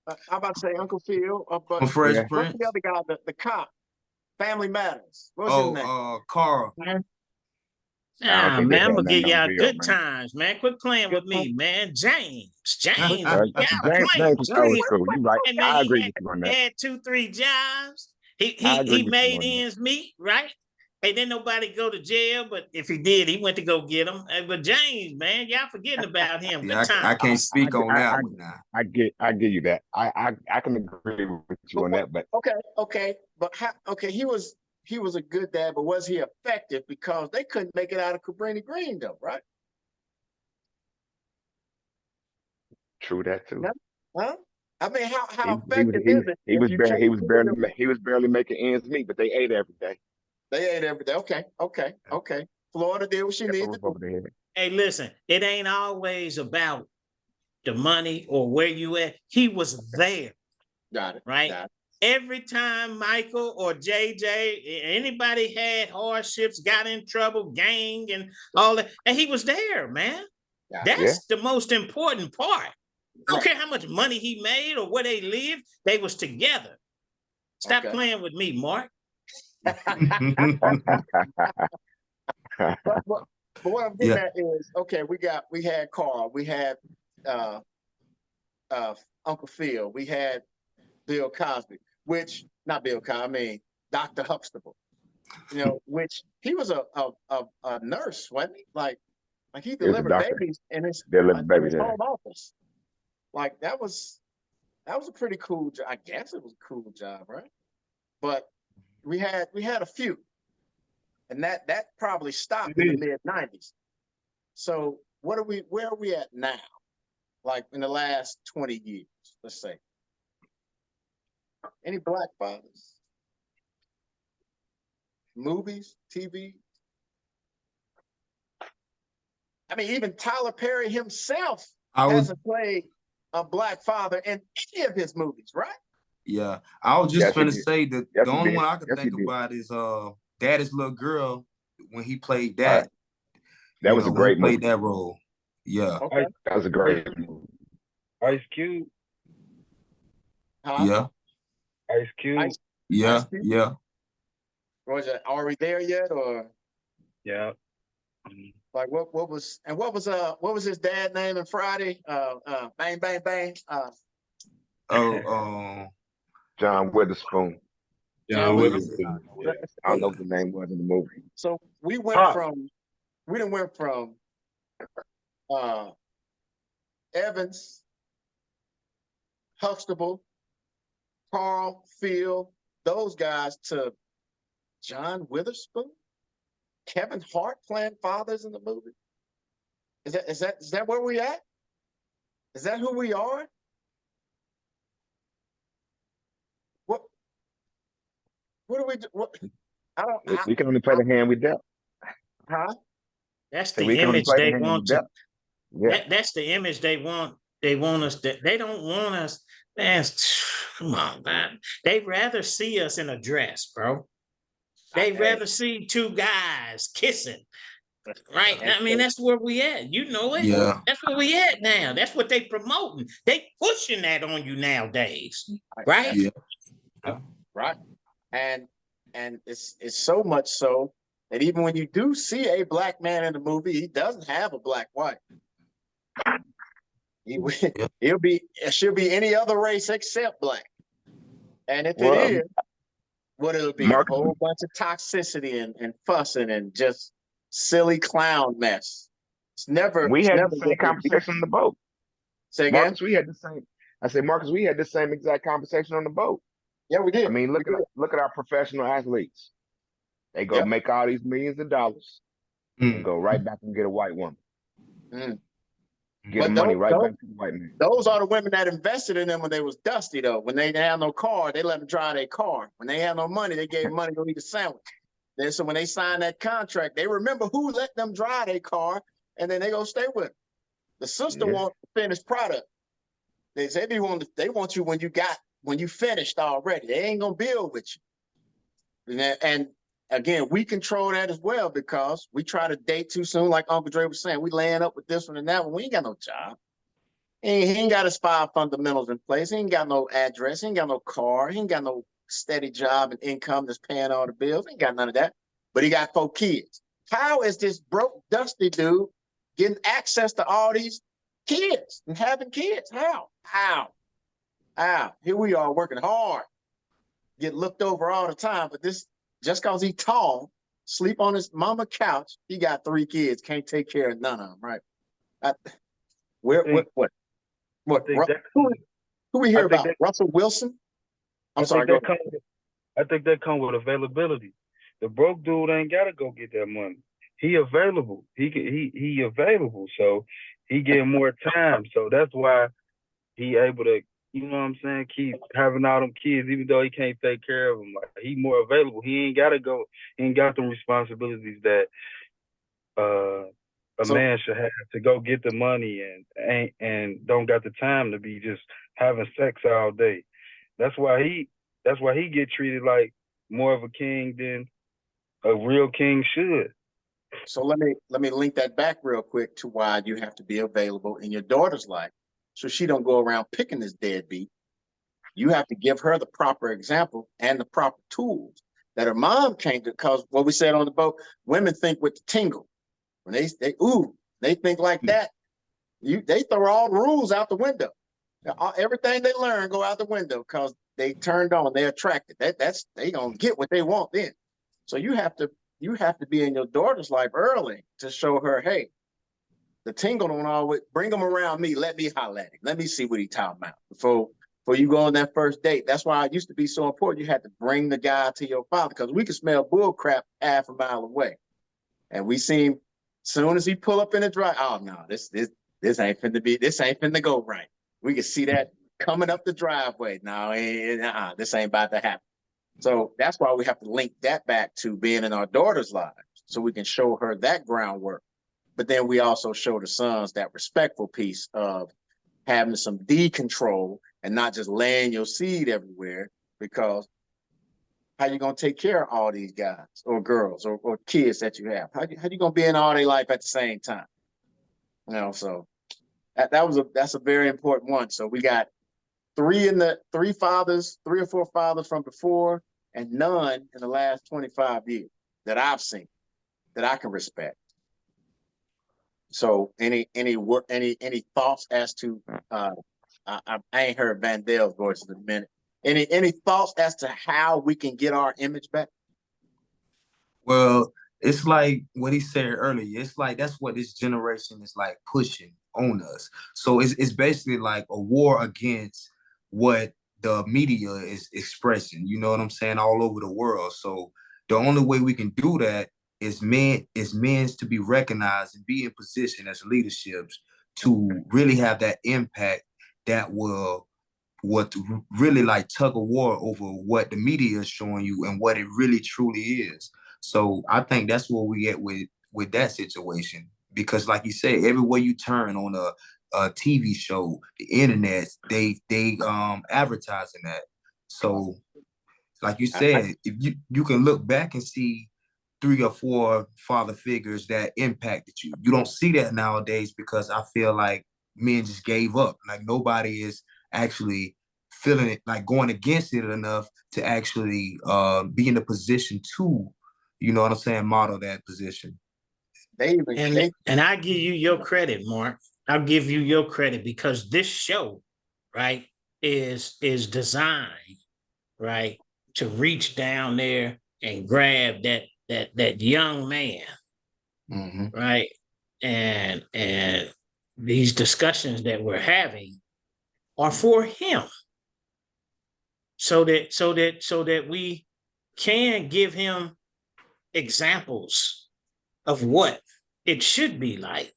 I'm about to say Uncle Phil, but From Fresh Yeah. what's Prince. the other guy? The cop. Family Matters. What's his name? Carl. I don't think they Man, I'm had gonna give nothing on y'all Bill, good man. times, man. Quit playing Good with me, man. James, What- y'all James playing. was old He, school. You right. hey, man, I agree with you on that. had 2-3 jobs. He I he agree he with you made on that. ends meet, right? Hey, didn't nobody go to jail, but if he did, he went to go get him. But James, man, y'all forgetting about him. Yeah, Good I time. can't speak on that one now. I give you that. I can agree with you on that, but Okay, but he was a good dad, but was he effective because they couldn't make it out of Cabrini Green though, right? true that too. Yeah. Huh? I mean, how He was effective is it he if was you barely can't feed them? he was barely making ends meet, but they ate every day. They ate every day. Okay. Florida did what she Kept a needed roof to over do. their head. Hey, listen, it ain't always about the money or where you at. He was there, Got it. right? Got it. Every time Michael or JJ, anybody had hardships, got in trouble, gang and all that, and he was there, man. Got it. Yeah. That's the most important part. I don't Right. care how much money he made or where they lived, they was together. Stop Okay. playing with me, Mark. But what I'm getting Yeah. at is, okay, we had Carl, we had Uncle Phil, we had Bill Cosby, which not Bill Cosby, I mean Dr. Huxtable, which he was a nurse, wasn't he? Like he He was a delivered doctor. babies in his They lived babies there. home office. Like that was a pretty cool job. I guess it was a cool job, right? But we had a few, and that probably stopped in the mid-90s. So where are we at now? Like in the last 20 years, let's say. Any black fathers? Movies, TV? I mean, even Tyler Perry himself hasn't played a black father in any of his movies, right? Yeah, I was just Yes, he gonna did. say that Yes, the he only did. one I could Yes, he think did. about is Daddy's Little Girl when he played All that. right. That was a when he great played movie. that role. Yeah, Okay. That was a great movie. Ice Cube. Huh? yeah, Ice Cube. Ice yeah, Cube? yeah. Roger, are we there yet, or Yeah. like what was his dad name in Friday? Bang bang bang. Oh, John Witherspoon. John yeah. Witherspoon. Yeah. I don't know what the name was in the movie. So we went from Evans, Huxtable, Carl, Phil, those guys to John Witherspoon, Kevin Hart playing fathers in the movie. Is that where we at? Is that who we are? What do we do? What I don't. We can only play the hand we dealt. Huh? That's So the we can only image play the they hand we want to. dealt. Yeah. That's the image they want. They want us. They don't want us. Man, come on, man. They'd rather see us in a dress, bro. They'd Hey, rather see two guys kissing. Right. and I mean, that's where we at. You know it. Yeah. That's where we at now. That's what they promoting. They pushing that on you nowadays. Right? Yeah. right. And it's so much so that even when you do see a black man in the movie, he doesn't have a black wife. He Yeah. it should be any other race except black. And if it Well, is, what it'll be a Mark, whole bunch of toxicity and fussing and just silly clown mess. we It's had never the same what it be. conversation on the boat. Say again? Marcus, we had the same. I said, Marcus, we had the same exact conversation on the boat. Yeah, we did. I mean, We did. look at our professional athletes. They go Yep. make all these millions of dollars and Mm. go right back and get a white woman. Mm. Get But the money right back to the white man. those are the women that invested in them when they was dusty, though. When they didn't have no car, they let them drive their car. When they had no money, they gave them money to go eat a sandwich. Then so when they signed that contract, they remember who let them drive their car, and then they go stay with them. The sister Yeah. wants the finished product. They say they want you when you finished already. They ain't gonna build with you. And again, we control that as well because we try to date too soon, like Uncle Dre was saying. We laying up with this one and that one. We ain't got no job. He ain't got his 5 fundamentals in place. He ain't got no address. He ain't got no car. He ain't got no steady job and income that's paying all the bills. He ain't got none of that. But he got 4 kids. How is this broke, dusty dude getting access to all these kids and having kids? How? Here we are working hard, get looked over all the time. But this, just because he's tall, sleep on his mama couch, he got 3 kids, can't take care of none of them, right? What? think that- Who we hear I think about? Russell Wilson? I Sorry, think go that ahead. I think that come with availability. The broke dude ain't gotta go get that money. He available. He available. So he get more time. So that's why he able to, you know what I'm saying, keep having all them kids, even though he can't take care of them. Like he more available. He ain't gotta go. He ain't got them responsibilities that a So- man should have to go get the money and don't got the time to be just having sex all day. That's why he get treated like more of a king than a real king should. So let me link that back real quick to why you have to be available in your daughter's life, so she don't go around picking this deadbeat. You have to give her the proper example and the proper tools that her mom came to. Because what we said on the boat, women think with the tingle. When they think like that, they throw all the rules out the window. Everything they learn go out the window because they turned on, they attracted. They gonna get what they want then. So you have to be in your daughter's life early to show her, hey, the tingle don't always bring him around me. Let me holler at him. Let me see what he talking about before you go on that first date. That's why it used to be so important. You had to bring the guy to your father because we could smell bull crap half a mile away. And we seen soon as he pull up in the drive, oh no, this ain't finna go right. We can see that coming up the driveway. No, this ain't about to happen. So that's why we have to link that back to being in our daughter's lives so we can show her that groundwork. But then we also show the sons that respectful piece of having some D control and not just laying your seed everywhere, because how you gonna take care of all these guys or girls or kids that you have? How you gonna be in all their life at the same time? So that's a very important one. So we got 3 or 4 fathers from before, and none in the last 25 years that I've seen that I can respect. So any thoughts as to I ain't heard Van Dale's voice in a minute. Any thoughts as to how we can get our image back? Well, it's like what he said earlier. It's like that's what this generation is like pushing on us. So it's basically like a war against what the media is expressing. You know what I'm saying? All over the world. So the only way we can do that is men to be recognized and be in position as leaderships to really have that impact that will really like tug of war over what the media is showing you and what it really truly is. So I think that's where we get with with that situation because, like you said, everywhere you turn on a TV show, the internet, they advertising that. So, like you said, if you can look back and see 3 or 4 father figures that impacted you. You don't see that nowadays because I feel like men just gave up. Like nobody is actually feeling it, like going against it enough to actually be in a position to, you know what I'm saying, model that position. They even And I give you your credit, Mark. I'll give you your credit because this show, right, is designed, right, to reach down there and grab that young man, right? And these discussions that we're having are for him. So that we can give him examples of what it should be like.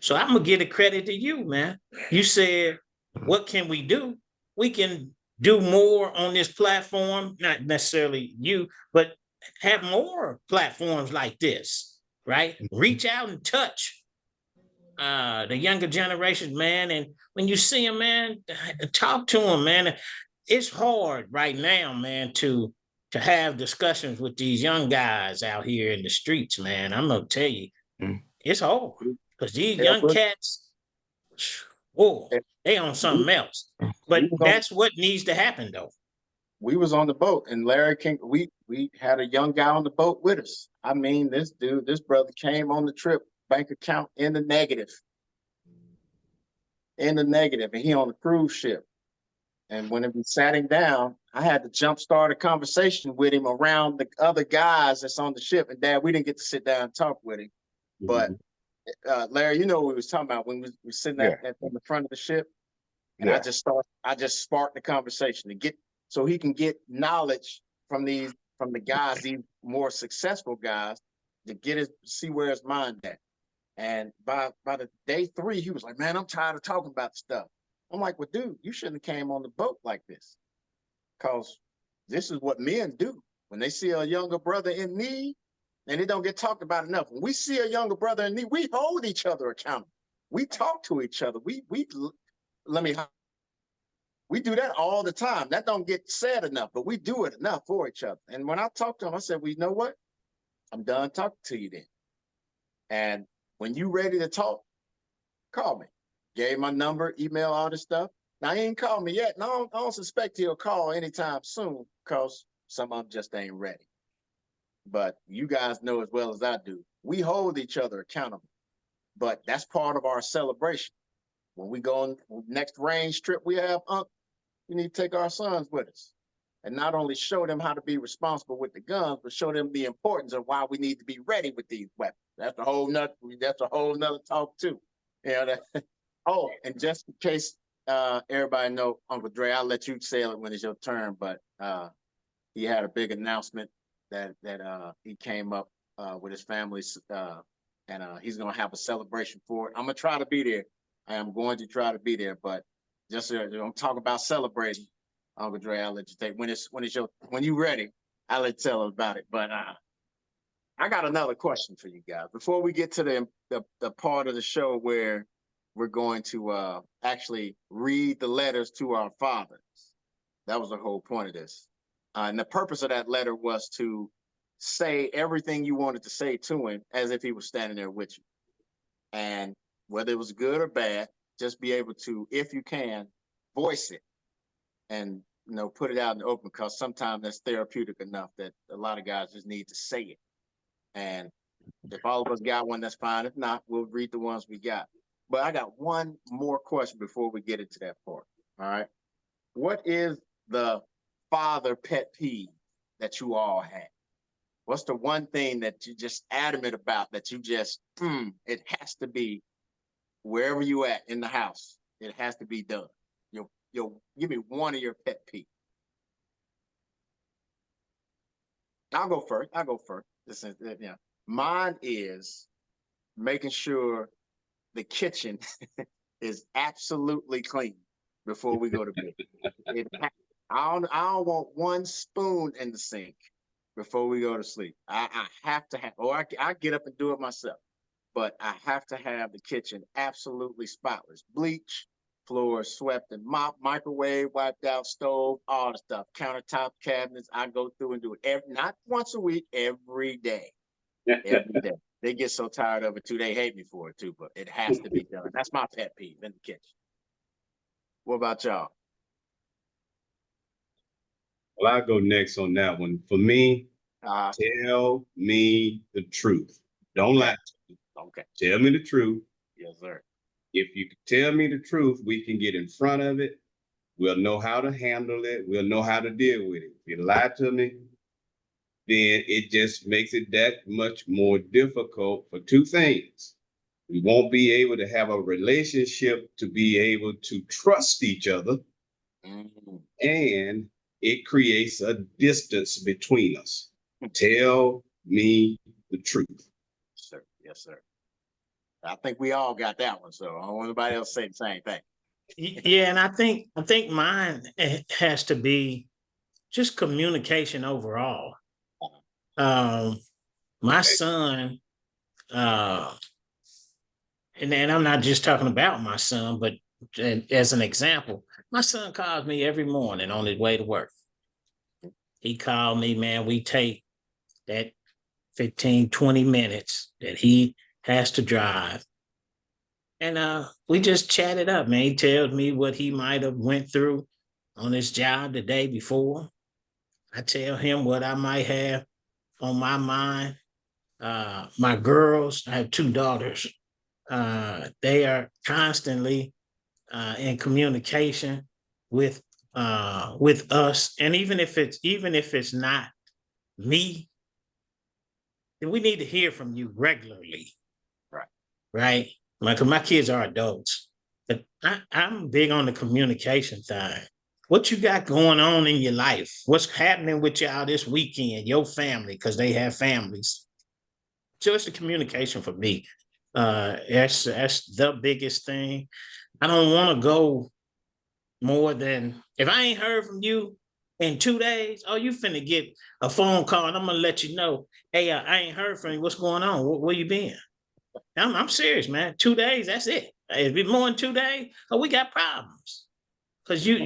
So I'm gonna give the credit to you, man. You said, what can we do? We can do more on this platform, not necessarily you, but have more platforms like this, right? Reach out and touch the younger generation, man. And when you see them, man, talk to them, man. It's hard right now, man, to have discussions with these young guys out here in the streets, man. I'm gonna tell you, it's hard because these young cats, whoa, they on something else. But that's what needs to happen, though. We was on the boat, and Larry King. We had a young guy on the boat with us. I mean, this brother came on the trip, bank account in the negative, and he on the cruise ship. And when we sat him down, I had to jumpstart a conversation with him around the other guys that's on the ship. And Dad, we didn't get to sit down and talk with him, but Larry, you know what we was talking about when we were sitting at the front of the ship, and I just sparked the conversation to get so he can get knowledge from the guys, these more successful guys, to see where his mind at. And by the day 3, he was like, "Man, I'm tired of talking about stuff." I'm like, "Well, dude, you shouldn't have came on the boat like this, because this is what men do when they see a younger brother in need." And it don't get talked about enough. When we see a younger brother in need, we hold each other accountable. We talk to each other. We do that all the time. That don't get said enough, but we do it enough for each other. And when I talked to him, I said, "Well, you know what? I'm done talking to you then. And when you ready to talk, call me." Gave my number, email, all this stuff. Now, he ain't called me yet. And I don't suspect he'll call anytime soon because some of them just ain't ready. But you guys know as well as I do, we hold each other accountable. But that's part of our celebration. When we go on next range trip we have, we need to take our sons with us. And not only show them how to be responsible with the guns, but show them the importance of why we need to be ready with these weapons. That's a whole nother talk too. Oh, and just in case everybody know, Uncle Dre, I'll let you say it when it's your turn, but he had a big announcement that he came up with his family, and he's gonna have a celebration for it. I'm gonna try to be there. I am going to try to be there, but just I'm talking about celebrating. Uncle Dre, I'll let you take when you ready. I'll let you tell us about it. But I got another question for you guys before we get to the part of the show where we're going to actually read the letters to our fathers. That was the whole point of this. And the purpose of that letter was to say everything you wanted to say to him as if he was standing there with you. And whether it was good or bad, just be able to, if you can, voice it and put it out in the open, because sometimes that's therapeutic enough that a lot of guys just need to say it. And if all of us got one, that's fine. If not, we'll read the ones we got. But I got one more question before we get into that part. All right. What is the father pet peeve that you all have? What's the one thing that you just adamant about that you just, it has to be wherever you at in the house, it has to be done? You'll give me one of your pet peeves. I'll go first. This is, mine is making sure the kitchen is absolutely clean before we go to bed. I don't want one spoon in the sink. before we go to sleep. I have to have, or I get up and do it myself, but I have to have the kitchen absolutely spotless. Bleach, floors swept and mopped, microwave wiped out, stove, all the stuff, countertop, cabinets. I go through and do it not once a week, every day. Every day. They get so tired of it too. They hate me for it too, but it has to be done. That's my pet peeve in the kitchen. What about y'all? Well, I'll go next on that one. For me, Uh, tell me the truth. Don't lie. okay. Tell me the truth. Yes, sir. If you can tell me the truth, we can get in front of it. We'll know how to handle it. We'll know how to deal with it. If you lie to me, then it just makes it that much more difficult for two things. We won't be able to have a relationship to be able to trust each other, and it creates a distance between us. Tell me the truth. Yes, sir. Yes, sir. I think we all got that one, so I don't want anybody else to say the same thing. Yeah, and I think mine has to be just communication overall. My son, and I'm not just talking about my son, but as an example, my son calls me every morning on his way to work. He called me, man, we take that 15, 20 minutes that he has to drive. And we just chatted up, man. He tells me what he might have went through on his job the day before. I tell him what I might have on my mind. My girls, I have two daughters. They are constantly in communication with us, and even if it's not me, then we need to hear from you regularly. Right. Right. My kids are adults, but I'm big on the communication thing. What you got going on in your life? What's happening with y'all this weekend? Your family, because they have families. So it's the communication for me. That's the biggest thing. I don't want to go more than, if I ain't heard from you in 2 days, oh, you finna get a phone call and I'm gonna let you know, hey, I ain't heard from you. What's going on? Where you been? I'm serious, man. 2 days, that's it. If it's more than 2 days, oh, we got problems. Cause you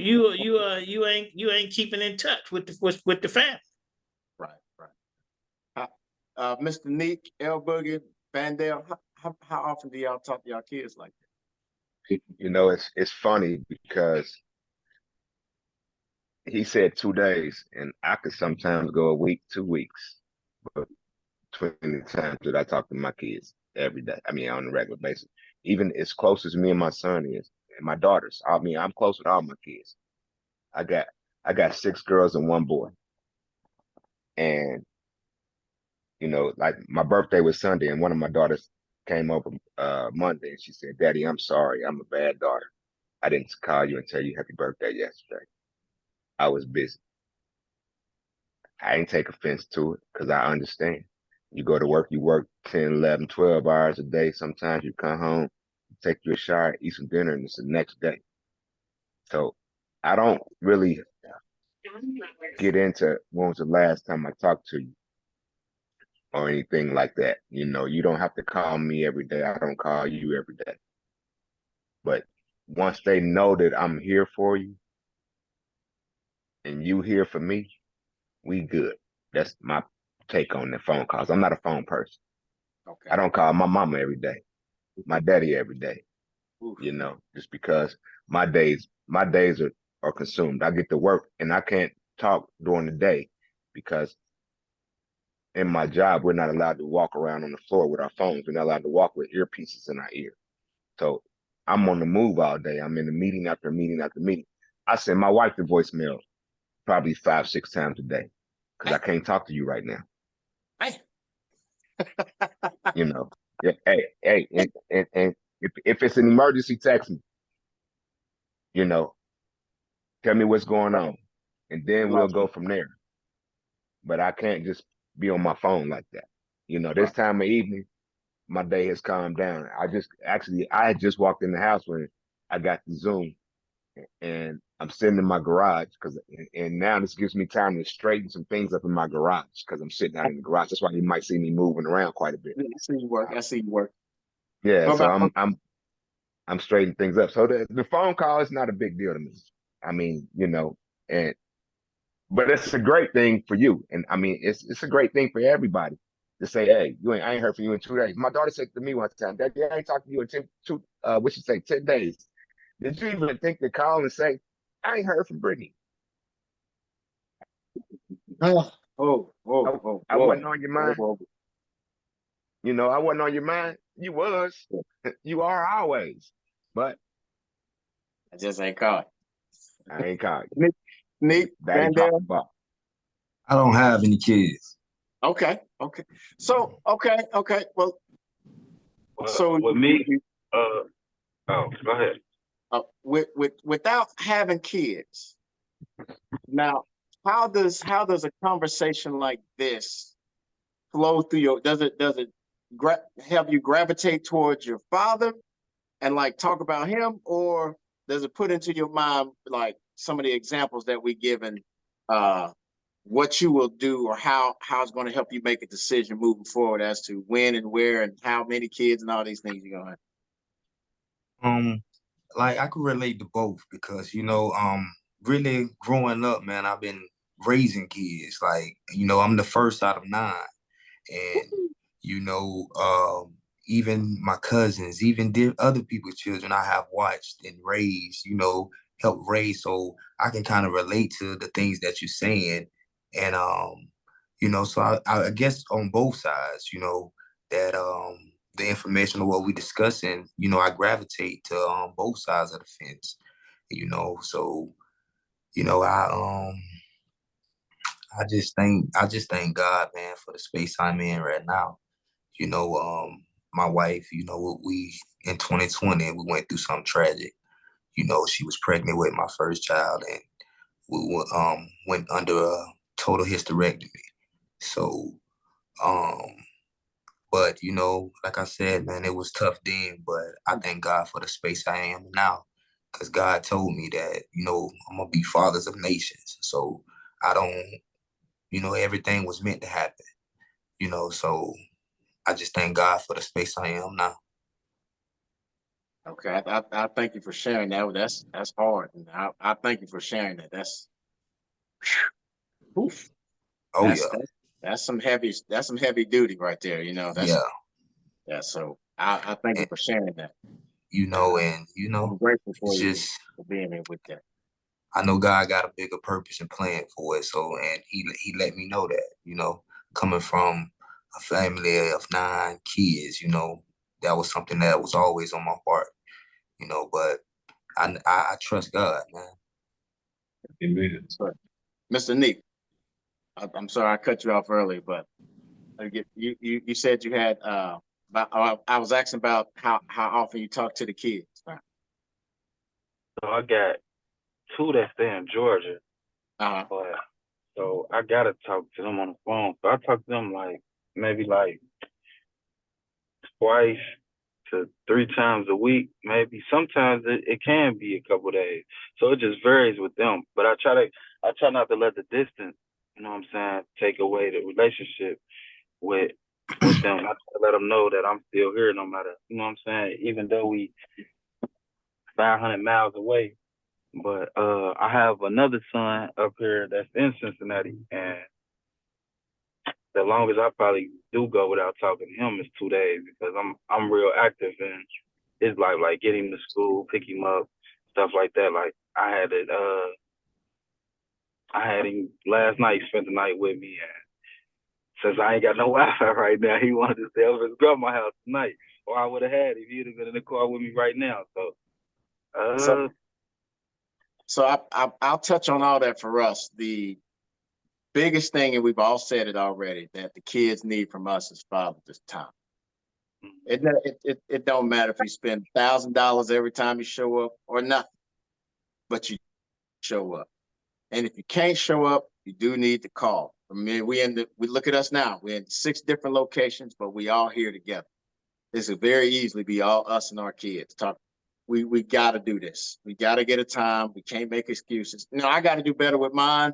ain't keeping in touch with the family. Right, right. Mr. Neek, L Boogie, Vandale, how often do y'all talk to y'all kids like that? You know, it's funny because he said 2 days, and I could sometimes go a week, 2 weeks, but between the times that I talk to my kids every day, I mean, on a regular basis, even as close as me and my son is, and my daughters. I mean, I'm close with all my kids. I got 6 girls and 1 boy, and you know, like my birthday was Sunday, and one of my daughters came over Monday, and she said, "Daddy, I'm sorry, I'm a bad daughter. I didn't call you and tell you happy birthday yesterday. I was busy." I ain't take offense to it because I understand. You go to work, you work 10, 11, 12 hours a day. Sometimes you come home, take you a shower, eat some dinner, and it's the next day. So I don't really get into when was the last time I talked to you or anything like that. You know, you don't have to call me every day. I don't call you every day. But once they know that I'm here for you and you here for me, we good. That's my take on the phone calls. I'm not a phone person. Okay. I don't call my mama every day, my daddy every day, Oof. you know, just because my days are consumed. I get to work and I can't talk during the day because in my job, we're not allowed to walk around on the floor with our phones. We're not allowed to walk with earpieces in our ear. So I'm on the move all day. I'm in a meeting after meeting after meeting. I send my wife the voicemail probably 5, 6 times a day because I can't talk to you right now. Hey. You know, yeah, hey, and if it's an emergency, text me. You know, tell me what's going on, and then we'll go from there. But I can't just be on my phone like that. You know, this time of evening, my day has calmed down. I had just walked in the house when I got the Zoom, and I'm sitting in my garage because, and now this gives me time to straighten some things up in my garage because I'm sitting out in the garage. That's why you might see me moving around quite a bit. I see you work. I see you work. Yeah, What so about I'm straightening things up. So the phone call is not a big deal to me. I mean, and but it's a great thing for you. And I mean, it's a great thing for everybody to say, hey, I ain't heard from you in 2 days. My daughter said to me one time, Daddy, I ain't talked to you in 10 days. Did you even think to call and say, I ain't heard from Brittany? oh, oh, I, oh, oh, I boy. wasn't on your Oh, mind. boy. I wasn't on your mind. You was. You are always. But I just ain't caught. I ain't called you. Nick, Nick, Daddy dropped Vandale. the ball. I don't have any kids. Okay, okay. So, okay. Well, so With me, oh, go ahead. without having kids, now, how does a conversation like this flow through does it have you gravitate towards your father and like talk about him, or does it put into your mind like some of the examples that we given, what you will do or how it's going to help you make a decision moving forward as to when and where and how many kids and all these things you're going to have? Like I could relate to both because really growing up, man, I've been raising kids. Like, I'm the first out of nine. And you know, even my cousins, even other people's children I have watched and raised, helped raise. So I can kind of relate to the things that you're saying. And so I guess on both sides, that the information of what we discussing, I gravitate to both sides of the fence, so I just thank God, man, for the space I'm in right now. You know, my wife, we in 2020 we went through something tragic. She was pregnant with my first child, and we went under a total hysterectomy. So, um, but like I said, man, it was tough then. But I thank God for the space I am now, because God told me that I'm gonna be fathers of nations. So I don't, everything was meant to happen. So I just thank God for the space I am now. Okay, I thank you for sharing that. That's hard. And I thank you for sharing that. Oof, Oh that's yeah, that's that's some heavy duty right there. yeah, Yeah. So I thank you and, for sharing that, and and I'm grateful it's for you just for being here with that. I know God got a bigger purpose and plan for it. So, and he let me know that, coming from a family of 9 kids, that was something that was always on my heart, but I trust God, man. Amen. So, Mr. Neep, I'm sorry I cut you off early, but you said you had I was asking about how often you talk to the kids. So I got two that stay in Georgia, Uh-huh. but so I gotta talk to them on the phone. So I talk to them like maybe like twice to 3 times a week, maybe. Sometimes it can be a couple days. So it just varies with them. But I try not to let the distance, what I'm saying, take away the relationship with them. I try to let them know that I'm still here no matter, what I'm saying, even though we 500 miles away. But I have another son up here that's in Cincinnati, and the longest I probably do go without talking to him is 2 days because I'm real active in his life, like get him to school, pick him up, stuff like that. Like I had him last night, spent the night with me, and since I ain't got no Wi-Fi right now, he wanted to stay over at his grandma's house tonight, or I would have had if he'd have been in the car with me right now. So, So I'll touch on all that for us. The biggest thing, and we've all said it already, that the kids need from us as fathers is time. It don't matter if you spend $1,000 every time you show up or nothing, but you show up. And if you can't show up, you do need to call. I mean, we look at us now. We're in 6 different locations, but we all here together. This could very easily be all us and our kids talking. we got to do this. We got to get a time. We can't make excuses. I got to do better with mine.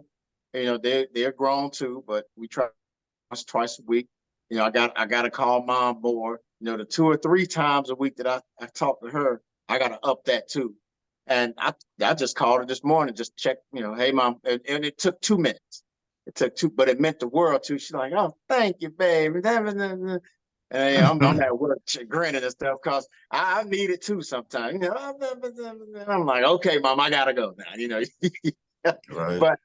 They're grown too, but we try twice a week. I got to call mom more. The 2 or 3 times a week that I talk to her, I got to up that too. And I just called her this morning, just check, hey mom, and it took 2 minutes. It took 2, but it meant the world too. She's like, oh, thank you, baby. And I'm at work grinning and stuff because I need it too sometimes. I'm like, okay, mom, I gotta go now. Right. But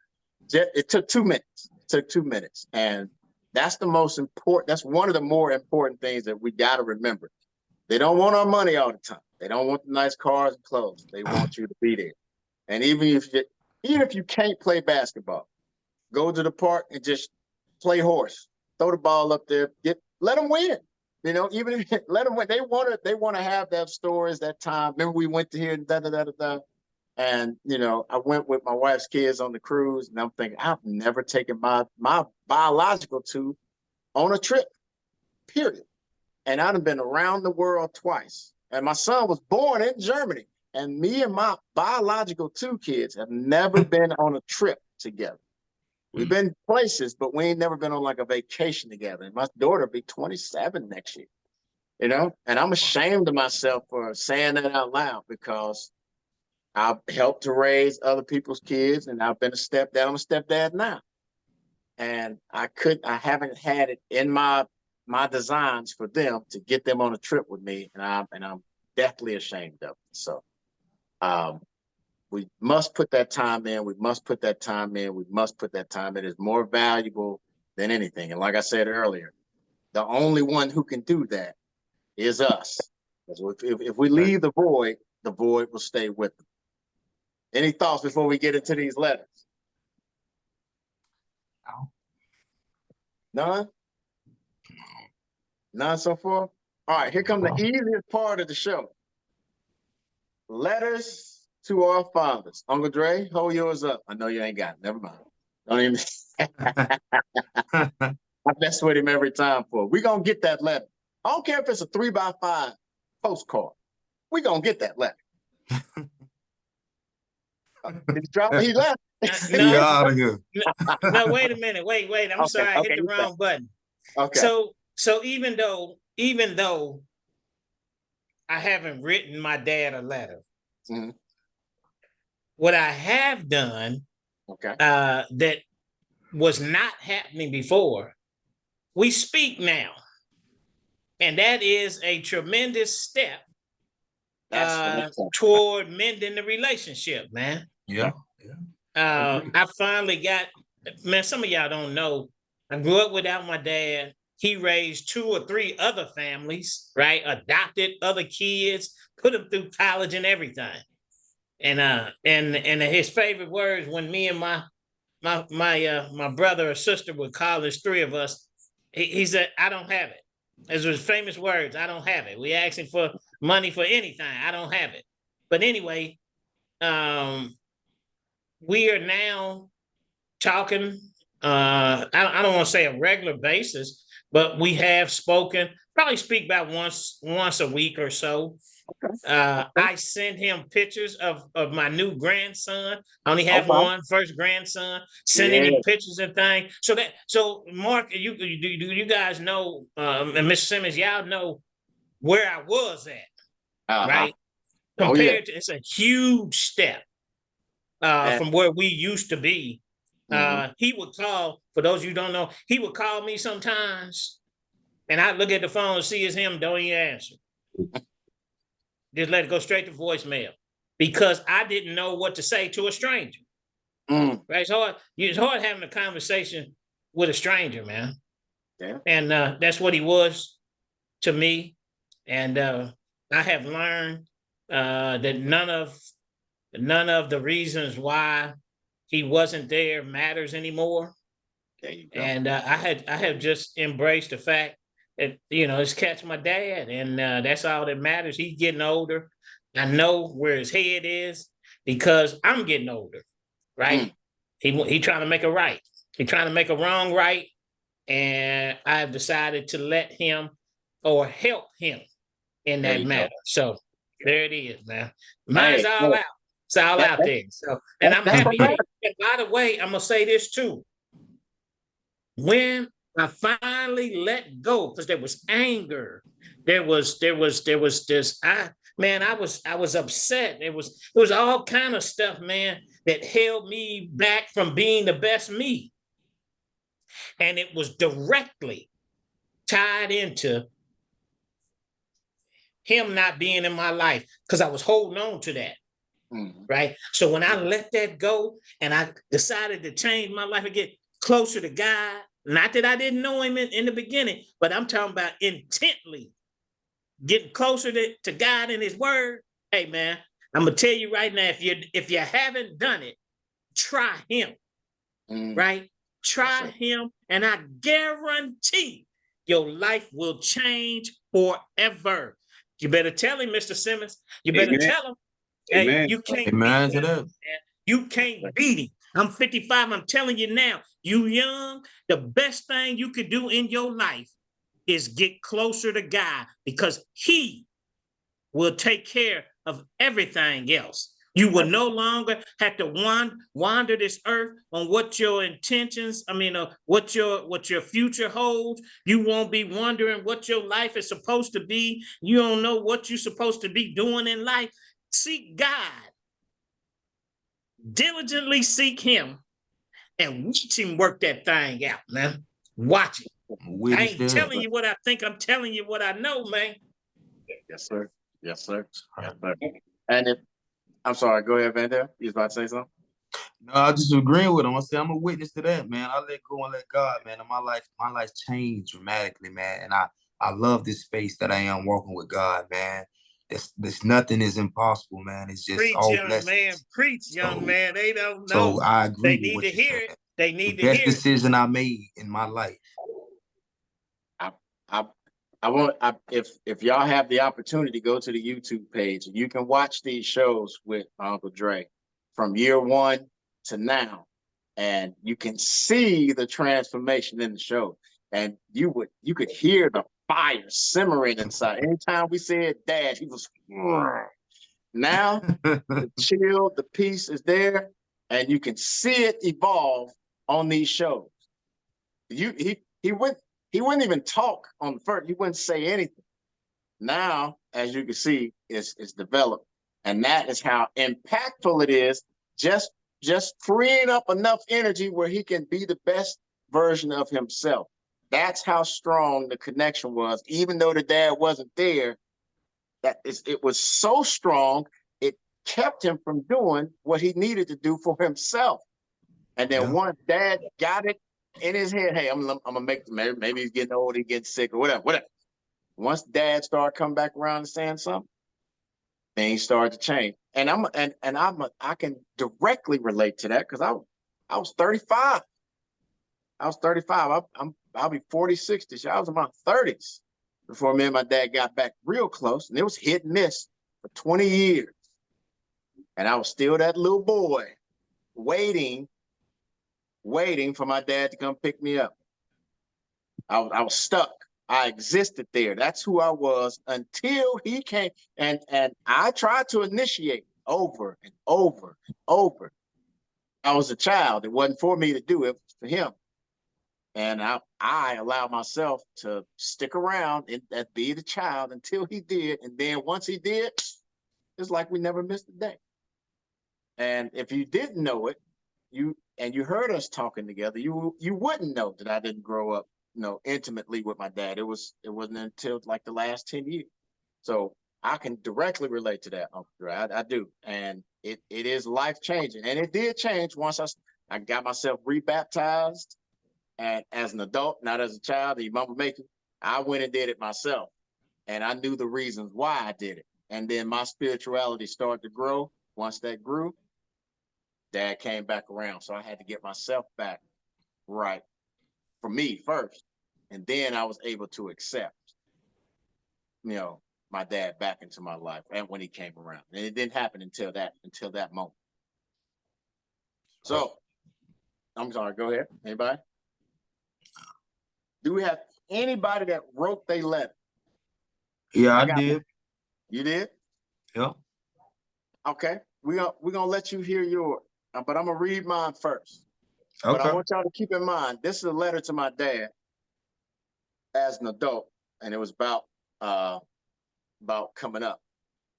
it took 2 minutes. It took 2 minutes, and that's the most important. That's one of the more important things that we got to remember. They don't want our money all the time. They don't want the nice cars and clothes. They want you to be there. And even if you can't play basketball, go to the park and just play horse. Throw the ball up there. Let them win. Even if let them win. They want to have that stories, that time. Remember we went to here and da da da da da. And I went with my wife's kids on the cruise, and I'm thinking I've never taken my biological two on a trip, period. And I've been around the world twice. And my son was born in Germany, and me and my biological 2 kids have never been on a trip together. We've been places, but we ain't never been on like a vacation together. And my daughter will be 27 next year, and I'm ashamed of myself for saying that out loud because I've helped to raise other people's kids, and I've been a stepdad. I'm a stepdad now. And I haven't had it in my designs for them to get them on a trip with me. And I'm deathly ashamed of it. So we must put that time in. We must put that time in. We must put that time in. It's more valuable than anything. And like I said earlier, the only one who can do that is us. If we leave the void will stay with them. Any thoughts before we get into these letters? None? None so far? All right, here comes the easiest part of the show. Letters to our fathers. Uncle Dre, hold yours up. I know you ain't got it. Never mind. Don't even. I mess with him every time for it. We're going to get that letter. I don't care if it's a 3x5 postcard. We're going to get that letter. Did he drop it? He left. No, Get out of here. no, wait a minute. Wait. I'm Okay, sorry, I hit the wrong button. Okay. So even though I haven't written my dad a letter, Mhm. what I have done Okay. that was not happening before, we speak now. And that is a tremendous step toward mending the relationship, man. Yeah. I finally got, man, some of y'all don't know, I grew up without my dad. He raised 2 or 3 other families, right? Adopted other kids, put them through college and everything. And his favorite words when me and my brother or sister would call, there's 3 of us, he said, I don't have it. Those were his famous words, I don't have it. We asking for money for anything, I don't have it. But anyway, we are now talking, I don't want to say a regular basis, but we have spoken, probably speak about once a week or so. I send him pictures of my new grandson. I only have one, first grandson, sending him pictures and things. So Mark, you guys know, and Mr. Simmons, y'all know where I was at, right? Compared to, it's a huge step from where we used to be. He would call, for those of you who don't know, he would call me sometimes, and I'd look at the phone and see it's him, don't even answer. Just let it go straight to voicemail because I didn't know what to say to a stranger. Right? It's hard having a conversation with a stranger, man. Yeah. And that's what he was to me. And I have learned that none of the reasons why he wasn't there matters anymore. There you go. And I have just embraced the fact that, it's catch my dad, and that's all that matters. He's getting older. I know where his head is because I'm getting older, right? He trying to make a right. He's trying to make a wrong right, and I've decided to let him or help him in that matter. So There it is, man. Mine's Hey, all out. It's all that, out that, there. So, and I'm that's a happy. fact. And by the way, I'm gonna say this too. When I finally let go, because there was anger, there was this. I was upset. It was all kind of stuff, man, that held me back from being the best me, and it was directly tied into him not being in my life because I was holding on to that. Right. So when I let that go and I decided to change my life and get closer to God, not that I didn't know him in the beginning, but I'm talking about intently getting closer to God and his word. Hey man, I'm gonna tell you right now, if you haven't done it, try him. Right? Try him, and I guarantee your life will change forever. You better tell him, Mr. Simmons. You better Amen. tell him. Hey, Amen. you can't Amen beat to him, that. man. You can't beat him. I'm 55. I'm telling you now, you young, the best thing you could do in your life is get closer to God because he will take care of everything else. You will no longer have to wander this earth on what your intentions, what your future holds. You won't be wondering what your life is supposed to be. You don't know what you're supposed to be doing in life. Seek God. Diligently seek him and watch him work that thing out, man. Watch it. I Witness ain't that. telling you what I think. I'm telling you what I know, man. Yes, sir. Yes, sir. Yes, sir. And if I'm sorry, go ahead, Vandale. You was about to say something? No, I just agreeing with him. I say I'm a witness to that, man. I let go and let God, man. And my life changed dramatically, man. And I love this space that I am walking with God, man. There's nothing is impossible, man. It's just Preach, all young man. blessings. Preach, young So man. They don't so know. I They agree with need to what you're hear it. saying. They The need to best hear it. decision I made in my life. I, I, if y'all have the opportunity, go to the YouTube page and you can watch these shows with Uncle Dre from year one to now, and you can see the transformation in the show, and you could hear the fire simmering inside. Anytime we said Dad, he was. Now the chill, the peace is there, and you can see it evolve on these shows. He wouldn't even talk on the first. He wouldn't say anything. Now, as you can see, it's developed, and that is how impactful it is. Just freeing up enough energy where he can be the best version of himself. That's how strong the connection was, even though the dad wasn't there. It was so strong, it kept him from doing what he needed to do for himself. And then once dad got it in his head, hey, I'm gonna make maybe he's getting old, he's getting sick or whatever. Once dad started coming back around and saying something, things started to change. And I can directly relate to that because I was 35. I was 35. I'll be 46 this year. I was in my 30s before me and my dad got back real close, and it was hit and miss for 20 years. And I was still that little boy waiting for my dad to come pick me up. I was stuck. I existed there. That's who I was until he came. And I tried to initiate over and over and over. I was a child. It wasn't for me to do it, it was for him. And I allowed myself to stick around and be the child until he did. And then once he did, it's like we never missed a day. And if you didn't know it, you heard us talking together, you wouldn't know that I didn't grow up, intimately with my dad. It wasn't until like the last 10 years. So I can directly relate to that, Uncle Dre. I do. And it is life changing. And it did change once I got myself rebaptized. And as an adult, not as a child, your mama make you, I went and did it myself. And I knew the reasons why I did it. And then my spirituality started to grow. Once that grew, dad came back around. So I had to get myself back right for me first. And then I was able to accept, my dad back into my life and when he came around. And it didn't happen until that moment. So I'm sorry, go ahead. Anybody? Do we have anybody that wrote their letter? Yeah, I got did. one. You did? Yeah. Okay, we're gonna let you hear yours, but I'm gonna read mine first. But I Okay. want y'all to keep in mind, this is a letter to my dad as an adult, and it was about coming up.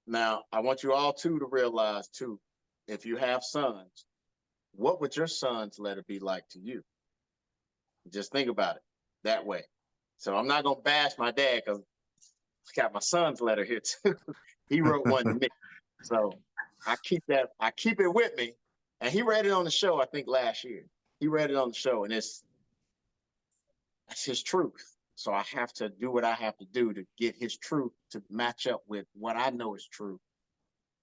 Now, I want you all to realize too, if you have sons, what would your son's letter be like to you? Just think about it that way. So I'm not gonna bash my dad because I got my son's letter here too. He wrote one to me. So I keep it with me. And he read it on the show, I think last year. He read it on the show, and that's his truth. So I have to do what I have to do to get his truth to match up with what I know is true.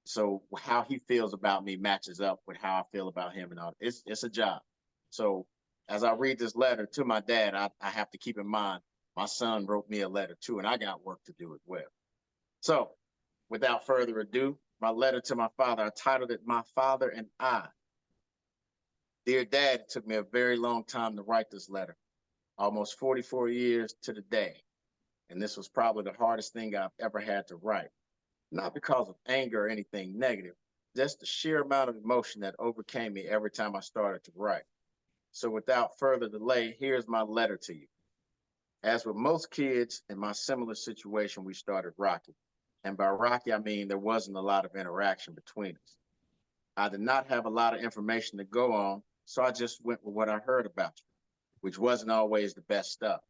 So how he feels about me matches up with how I feel about him and all. It's a job. So as I read this letter to my dad, I have to keep in mind my son wrote me a letter too, and I got work to do as well. So without further ado, my letter to my father, I titled it My Father and I. Dear Dad, it took me a very long time to write this letter, almost 44 years to the day. And this was probably the hardest thing I've ever had to write. Not because of anger or anything negative, just the sheer amount of emotion that overcame me every time I started to write. So without further delay, here's my letter to you. As with most kids in my similar situation, we started rocky. And by rocky, I mean there wasn't a lot of interaction between us. I did not have a lot of information to go on, so I just went with what I heard about you, which wasn't always the best stuff.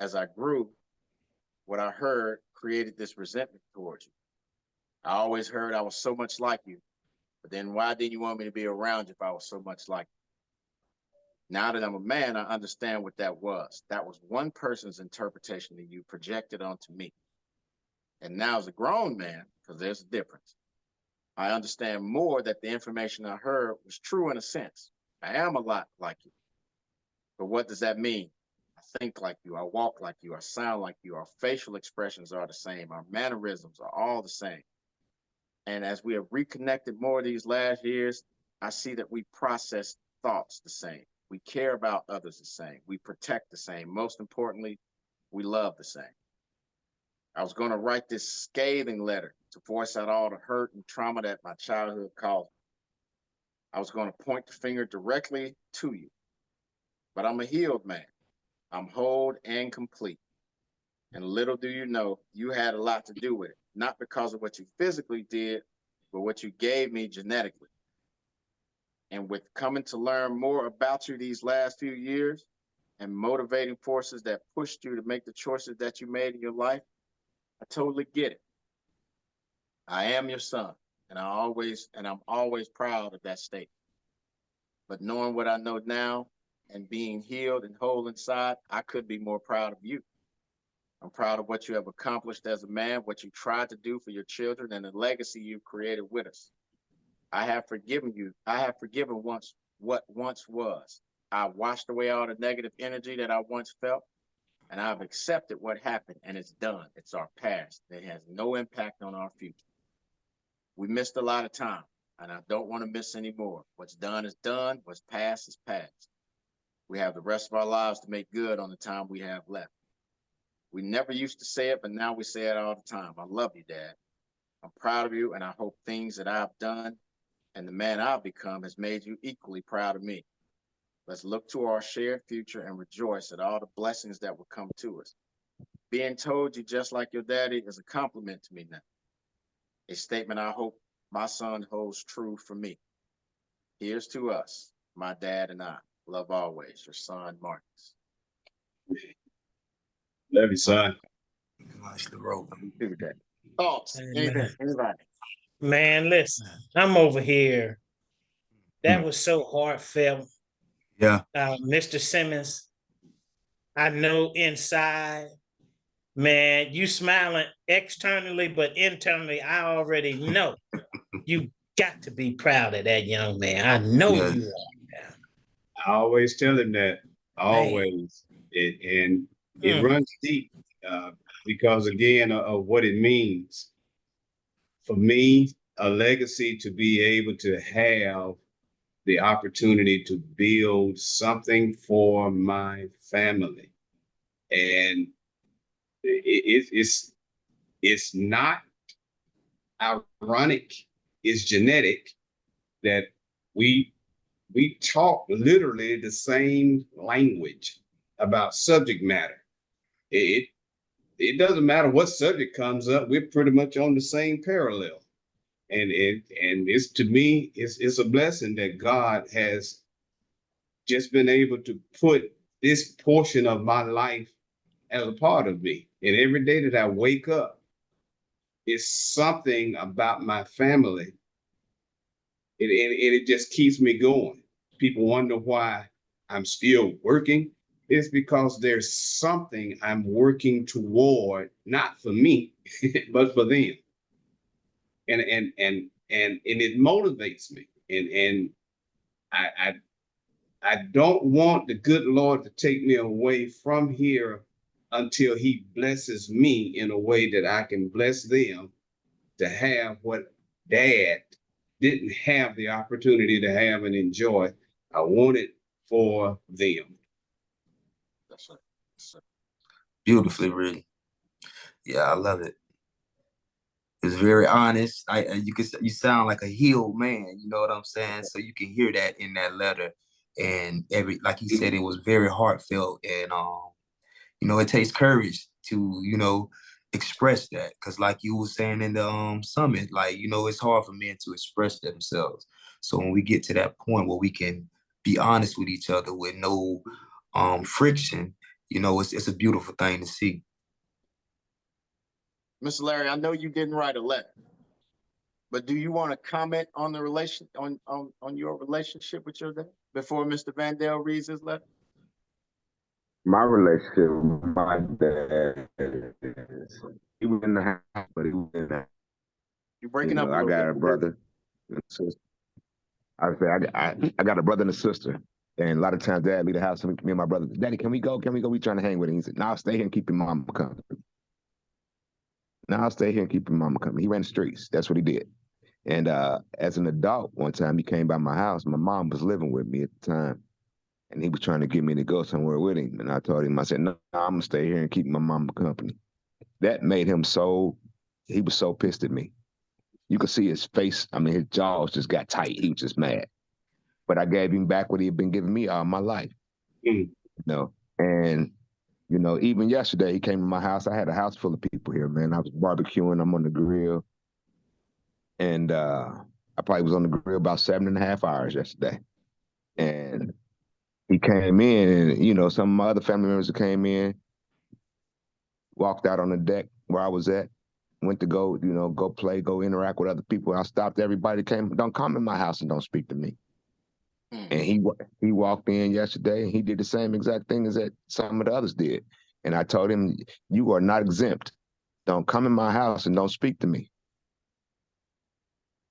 As I grew, what I heard created this resentment towards you. I always heard I was so much like you, but then why didn't you want me to be around you if I was so much like you? Now that I'm a man, I understand what that was. That was one person's interpretation of you projected onto me. And now as a grown man, because there's a difference, I understand more that the information I heard was true in a sense. I am a lot like you. But what does that mean? I think like you, I walk like you, I sound like you, our facial expressions are the same, our mannerisms are all the same. And as we have reconnected more these last years, I see that we process thoughts the same. We care about others the same. We protect the same. Most importantly, we love the same. I was going to write this scathing letter to voice out all the hurt and trauma that my childhood caused. I was going to point the finger directly to you. But I'm a healed man. I'm whole and complete. And little do you know, you had a lot to do with it. Not because of what you physically did, but what you gave me genetically. And with coming to learn more about you these last few years and motivating forces that pushed you to make the choices that you made in your life, I totally get it. I am your son, and I'm always proud of that statement. But knowing what I know now and being healed and whole inside, I could be more proud of you. I'm proud of what you have accomplished as a man, what you tried to do for your children, and the legacy you've created with us. I have forgiven you. I have forgiven what once was. I washed away all the negative energy that I once felt, and I've accepted what happened, and it's done. It's our past. It has no impact on our future. We missed a lot of time, and I don't want to miss any more. What's done is done. What's past is past. We have the rest of our lives to make good on the time we have left. We never used to say it, but now we say it all the time. I love you, Dad. I'm proud of you, and I hope things that I've done and the man I've become has made you equally proud of me. Let's look to our shared future and rejoice at all the blessings that will come to us. Being told you just like your daddy is a compliment to me now. A statement I hope my son holds true for me. Here's to us, my dad and I. Love always, your son, Marcus. Love you, son. Nice the rope. Thoughts? Anything? Anybody? Man, listen, I'm over here. That was so heartfelt. Yeah. Mr. Simmons, I know inside, man, you smiling externally, but internally, I already know you got to be proud of that young man. I know Yes. you are. I always tell him that, Man. always. And it Mm. runs deep because, again, of what it means. For me, a legacy to be able to have the opportunity to build something for my family. And it's not ironic, it's genetic that we talk literally the same language about subject matter. It it doesn't matter what subject comes up, we're pretty much on the same parallel. And it's, to me, it's a blessing that God has just been able to put this portion of my life as a part of me. And every day that I wake up, it's something about my family. It just keeps me going. People wonder why I'm still working. It's because there's something I'm working toward, not for me, but for them. And it motivates me. And I, I I don't want the good Lord to take me away from here until he blesses me in a way that I can bless them to have what dad didn't have the opportunity to have and enjoy. I want it for them. That's right. Yes, sir. Beautifully written. Yeah, I love it. It's very honest. You sound like a healed man. You know what I'm saying? So you can hear that in that letter, and like he said, it was very heartfelt, and it takes courage to express that, because like you were saying in the summit, like it's hard for men to express themselves. So when we get to that point where we can be honest with each other with no friction, it's a beautiful thing to see. Mr. Larry, I know you didn't write a letter, but do you want to comment on the on your relationship with your dad before Mr. Vandell reads his letter? My relationship with my dad is, he was in the house, but he was in the, You're breaking up a I little got bit. a brother and a sister. I got a brother and a sister. And a lot of times dad leave the house and me and my brother, Daddy, can we go? Can we go? We trying to hang with him. He said, no, I'll stay here and keep your mama company. No, I'll stay here and keep your mama company. He ran the streets. That's what he did. And as an adult, one time he came by my house. My mom was living with me at the time. And he was trying to get me to go somewhere with him. And I told him, I said, no, I'm going to stay here and keep my mama company. That made him he was so pissed at me. You could see his face. I mean, his jaws just got tight. He was just mad. But I gave him back what he had been giving me all my life. Mm. And, even yesterday he came to my house. I had a house full of people here, man. I was barbecuing. I'm on the grill. And I probably was on the grill about 7.5 hours yesterday. And he came in and, some of my other family members that came in, walked out on the deck where I was at, went to go, go play, go interact with other people. I stopped everybody that came, don't come in my house and don't speak to me. And he walked in yesterday and he did the same exact thing as that some of the others did. And I told him, you are not exempt. Don't come in my house and don't speak to me.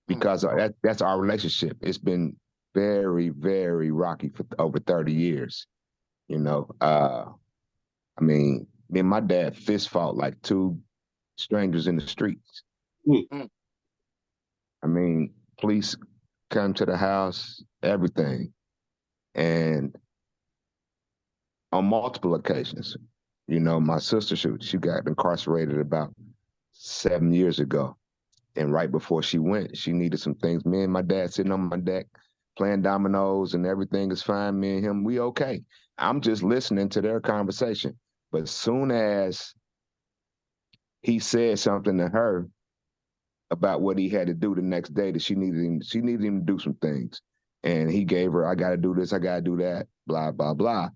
Because that's our relationship. It's been very, very rocky for over 30 years. I mean, me and my dad fist fought like two strangers in the streets. Mm. I mean, police come to the house, everything. And on multiple occasions, my sister, she got incarcerated about 7 years ago. And right before she went, she needed some things. Me and my dad sitting on my deck, playing dominoes, and everything is fine. Me and him, we okay. I'm just listening to their conversation. But as soon as he said something to her about what he had to do the next day, that she needed him to do some things. And he gave her, I gotta do this, I gotta do that, blah, blah, blah.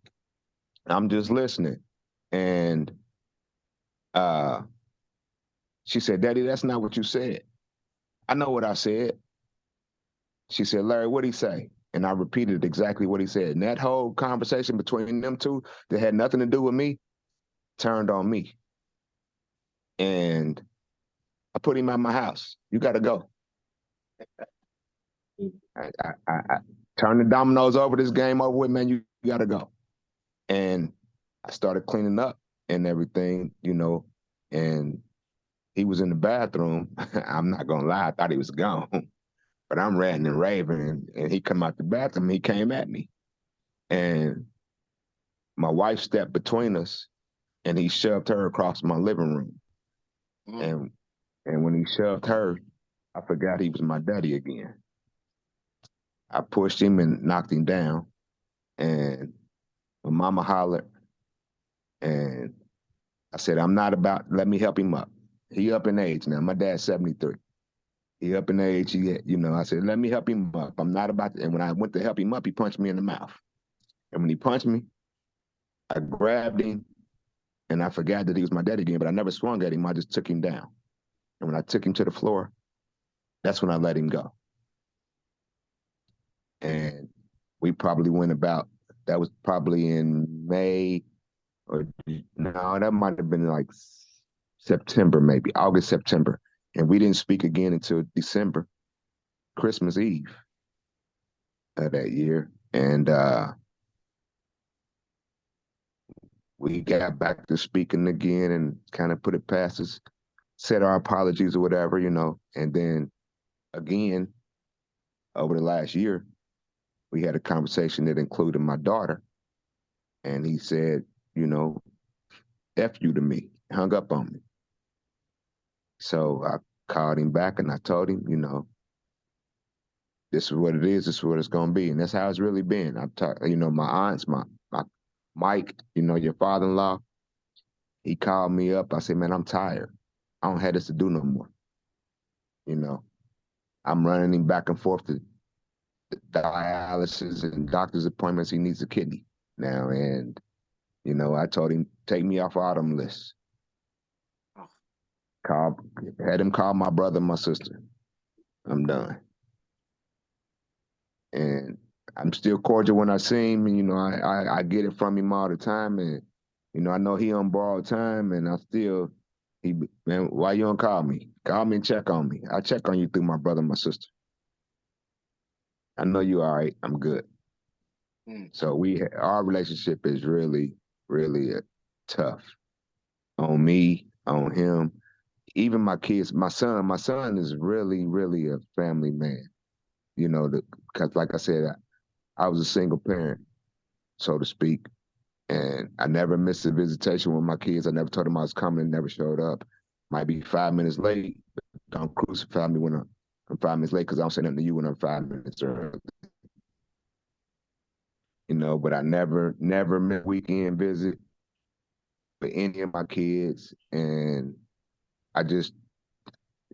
I'm just listening. And she said, Daddy, that's not what you said. I know what I said. She said, Larry, what'd he say? And I repeated exactly what he said. And that whole conversation between them two that had nothing to do with me turned on me. And I put him out my house. You got to go. I turned the dominoes over, this game over with, man, you got to go. And I started cleaning up and everything, and he was in the bathroom. I'm not going to lie, I thought he was gone. But I'm ranting and raving, and he come out the bathroom, he came at me. And my wife stepped between us, and he shoved her across my living room. And when he shoved her, I forgot he was my daddy again. I pushed him and knocked him down, and my mama hollered, and I said, I'm not about, let me help him up. He up in age now. My dad's 73. He up in age. I said, let me help him up. I'm not about to, and when I went to help him up, he punched me in the mouth. And when he punched me, I grabbed him and I forgot that he was my daddy again, but I never swung at him. I just took him down. And when I took him to the floor, that's when I let him go. And we probably went about, that was probably in May, or no, that might have been like September, maybe August, September. And we didn't speak again until December, Christmas Eve of that year. And we got back to speaking again and kind of put it past us, said our apologies or whatever, And then again, over the last year, we had a conversation that included my daughter. And he said, F you to me, hung up on me. So I called him back and I told him, this is what it is, this is what it's gonna be. And that's how it's really been. I've talked, my aunts, my Mike, your father-in-law, he called me up. I said, man, I'm tired. I don't have this to do no more. I'm running him back and forth to dialysis and doctor's appointments. He needs a kidney now. And, I told him, take me off all them lists. Had him call my brother and my sister. I'm done. And I'm still cordial when I see him. And, I get it from him all the time. And, I know he on borrowed time. And man, why you don't call me? Call me and check on me. I check on you through my brother and my sister. I know you all right. I'm good. So our relationship is really, really tough on me, on him, even my kids. My son is really, really a family man. Because like I said, I was a single parent, so to speak, and I never missed a visitation with my kids. I never told them I was coming and never showed up. Might be 5 minutes late. Don't crucify me when I'm 5 minutes late because I don't say nothing to you when I'm 5 minutes early. But I never missed a weekend visit with any of my kids. And I just,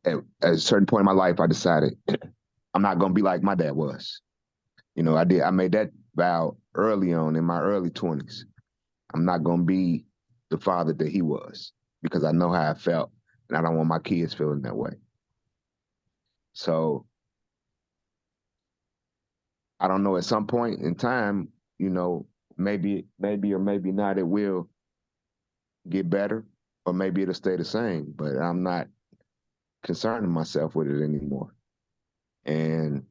at a certain point in my life, I decided I'm not going to be like my dad was. I made that vow early on in my early 20s. I'm not going to be the father that he was because I know how I felt and I don't want my kids feeling that way. So I don't know, at some point in time, maybe or maybe not, it will get better or maybe it'll stay the same, but I'm not concerning myself with it anymore. And,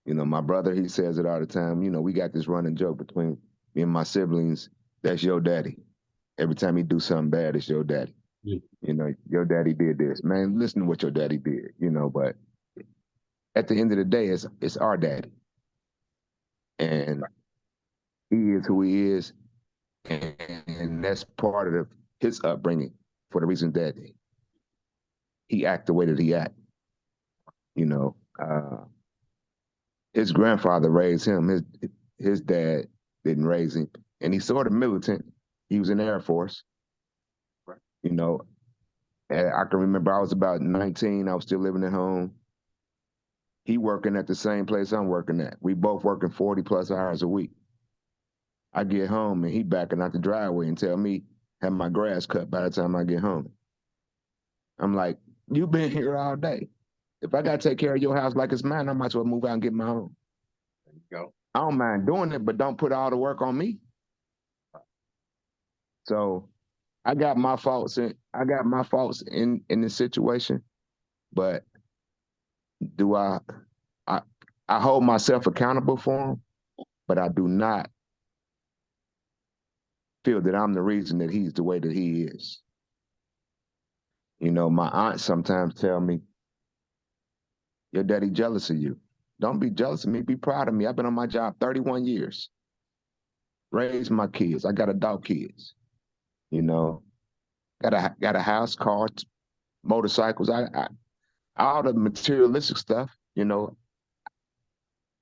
my brother, he says it all the time, we got this running joke between me and my siblings, that's your daddy. Every time he do something bad, it's your daddy. Your daddy did this. Man, listen to what your daddy did, but at the end of the day, it's our daddy. And he is who he is. And that's part of his upbringing for the reason that he act the way that he act. His grandfather raised him. His dad didn't raise him. And he's sort of militant. He was in the Air Force. And I can remember I was about 19. I was still living at home. He working at the same place I'm working at. We both working 40 plus hours a week. I get home and he backing out the driveway and tell me have my grass cut by the time I get home. I'm like, you been here all day. If I got to take care of your house like it's mine, I might as well move out and get my own. There you go. I don't mind doing it, but don't put all the work on me. So I got my faults in this situation, but do I hold myself accountable for him, but I do not feel that I'm the reason that he's the way that he is. My aunt sometimes tell me, your daddy jealous of you. Don't be jealous of me, be proud of me. I've been on my job 31 years. Raised my kids. I got adult kids. Got a house, car, motorcycles. I all the materialistic stuff, you know,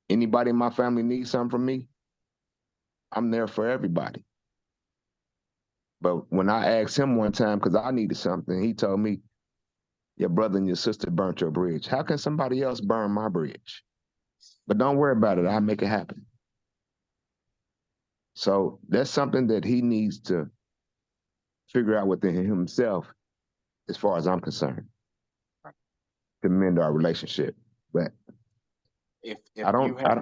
anybody in my family needs something from me, I'm there for everybody. But when I asked him one time, because I needed something, he told me, your brother and your sister burnt your bridge. How can somebody else burn my bridge? But don't worry about it. I'll make it happen. So that's something that he needs to figure out within himself, as far as I'm concerned, to mend our relationship. But If I you don't, had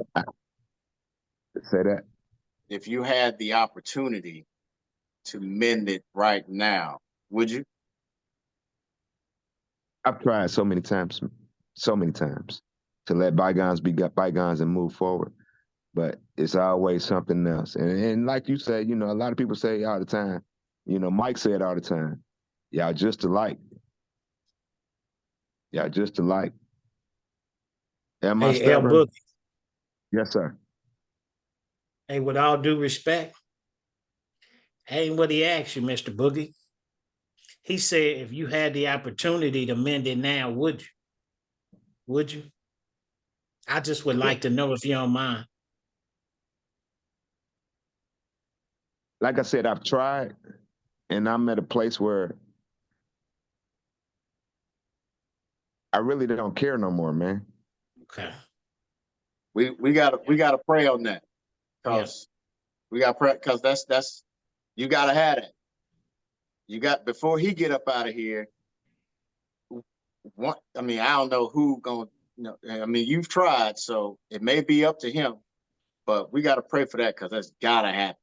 say that. if you had the opportunity to mend it right now, would you? I've tried so many times to let bygones be bygones and move forward. But it's always something else. And like you said, you know, a lot of people say all the time, you know, Mike said all the time, y'all just alike. Y'all just alike. Am I Hey, L stubborn? Book. Yes, sir. Hey, with all due respect, ain't what he asked you, Mr. Boogie. He said if you had the opportunity to mend it now, would you? Would you? I just would like to know if you don't mind. Like I said, I've tried, and I'm at a place where I really don't care no more, man. Okay. We gotta pray on that, because we got pray, because that's you gotta have it. You got, before he get up out of here. I mean, I don't know who gonna, you know, I mean, you've tried, so it may be up to him, but we got to pray for that, because that's gotta happen.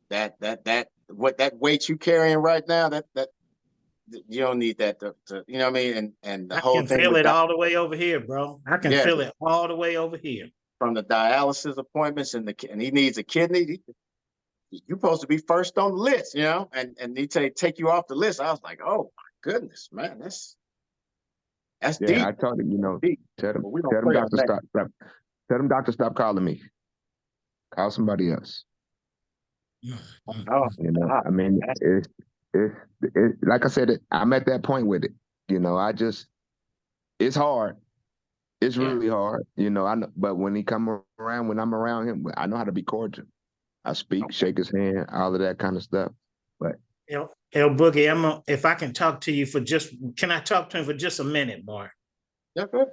That weight you carrying right now, that you don't need that to, you know what I mean? And the I whole can thing feel with it that, all the way over here, bro. I can yeah, feel it all the way over here. from the dialysis appointments and he needs a kidney. You're supposed to be first on the list, you know, and he take you off the list. I was like, oh my goodness, man, that's Yeah, deep. I told him, you know, Deep. tell them, But we don't pray on doctor, that. stop. Tell them doctor, stop calling me. Call somebody else. Oh, You know, God. I mean, it's like I said, I'm at that point with it. You know, it's hard. It's Yeah. really hard. You know, I know, but when he come around, when I'm around him, I know how to be cordial. I speak, shake his hand, all of that kind of stuff. But El Boogie, if I can talk to you can I talk to him for just a minute, Mark? Yeah, good.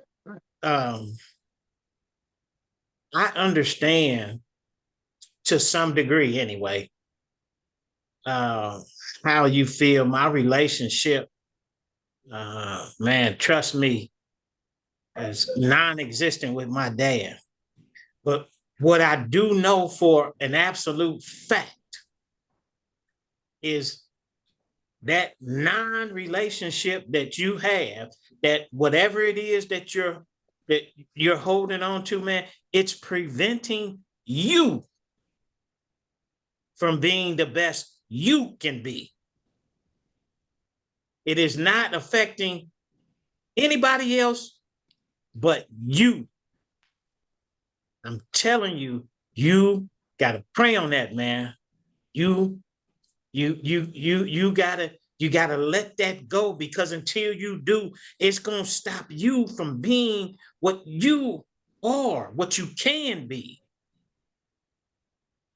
Um, I understand to some degree anyway, uh, how you feel. My relationship, man, trust me, is non-existent with my dad. But what I do know for an absolute fact is that non-relationship that you have, that whatever it is that you're holding on to, man, it's preventing you from being the best you can be. It is not affecting anybody else but you. I'm telling you, you gotta pray on that, man. You gotta let that go, because until you do, it's gonna stop you from being what you are, what you can be.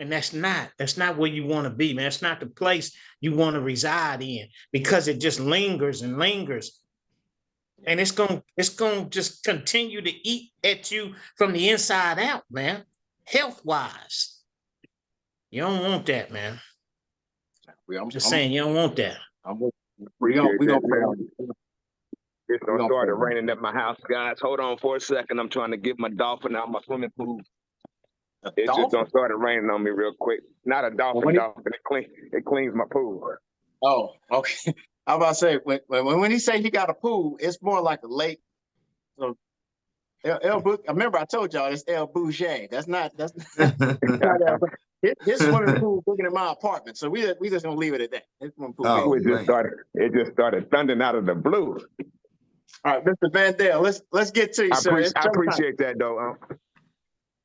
And that's not where you want to be, man. It's not the place you want to reside in, because it just lingers and lingers. And it's gonna just continue to eat at you from the inside out, man. Health wise. You don't want that, man. Just saying, you don't want that. We appreciate gonna that, pray man. on it. It's We gonna gonna start pray on it. raining at my house, guys. Hold on for a second. I'm trying to get my dolphin out of my swimming pool. A It's just dolphin? gonna start raining on me real quick. Not a dolphin, dolphin. It cleans my pool. Oh, okay. I was about to say, when he say he got a pool, it's more like a lake. So I remember I told y'all it's El Bouger. That's not his swimming pool bigger than my apartment. So we just gonna leave it at that. His swimming pool Oh, bigger. It just started thundering out of the blue. All right, Mr. Van Dale, let's get to you, sir. It's I showtime. appreciate that though.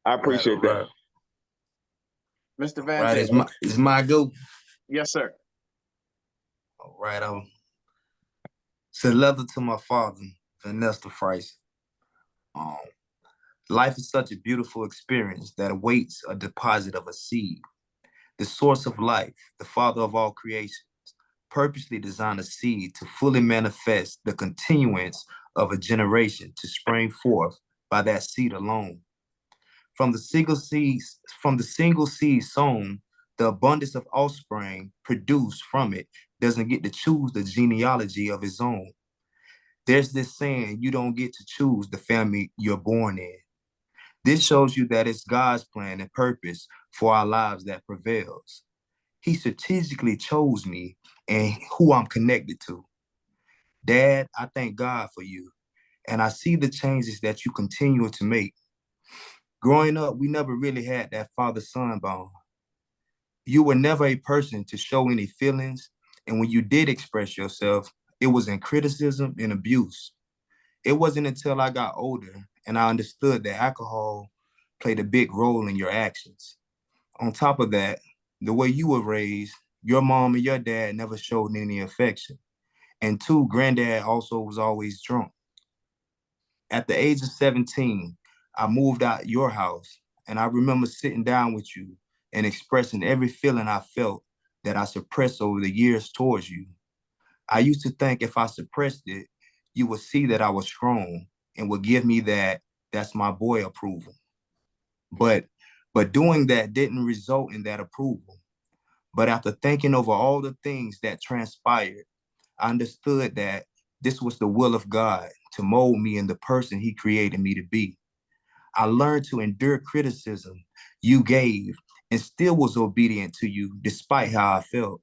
I appreciate that. Mr. Van Right, Dale. it's my go. Yes, sir. All right, said leather to my father, Vanessa Price. Um, Life is such a beautiful experience that awaits a deposit of a seed. The source of life, the father of all creation, purposely designed a seed to fully manifest the continuance of a generation to spring forth by that seed alone. From the single seed sown, the abundance of offspring produced from it doesn't get to choose the genealogy of its own. There's this saying, you don't get to choose the family you're born in. This shows you that it's God's plan and purpose for our lives that prevails. He strategically chose me and who I'm connected to. Dad, I thank God for you, and I see the changes that you continue to make. Growing up, we never really had that father-son bond. You were never a person to show any feelings, and when you did express yourself, it was in criticism and abuse. It wasn't until I got older and I understood that alcohol played a big role in your actions. On top of that, the way you were raised, your mom and your dad never showed any affection. And two, granddad also was always drunk. At the age of 17, I moved out your house, and I remember sitting down with you and expressing every feeling I felt that I suppressed over the years towards you. I used to think if I suppressed it, you would see that I was strong and would give me that's my boy approval. But doing that didn't result in that approval. But after thinking over all the things that transpired, I understood that this was the will of God to mold me in the person he created me to be. I learned to endure criticism you gave and still was obedient to you despite how I felt.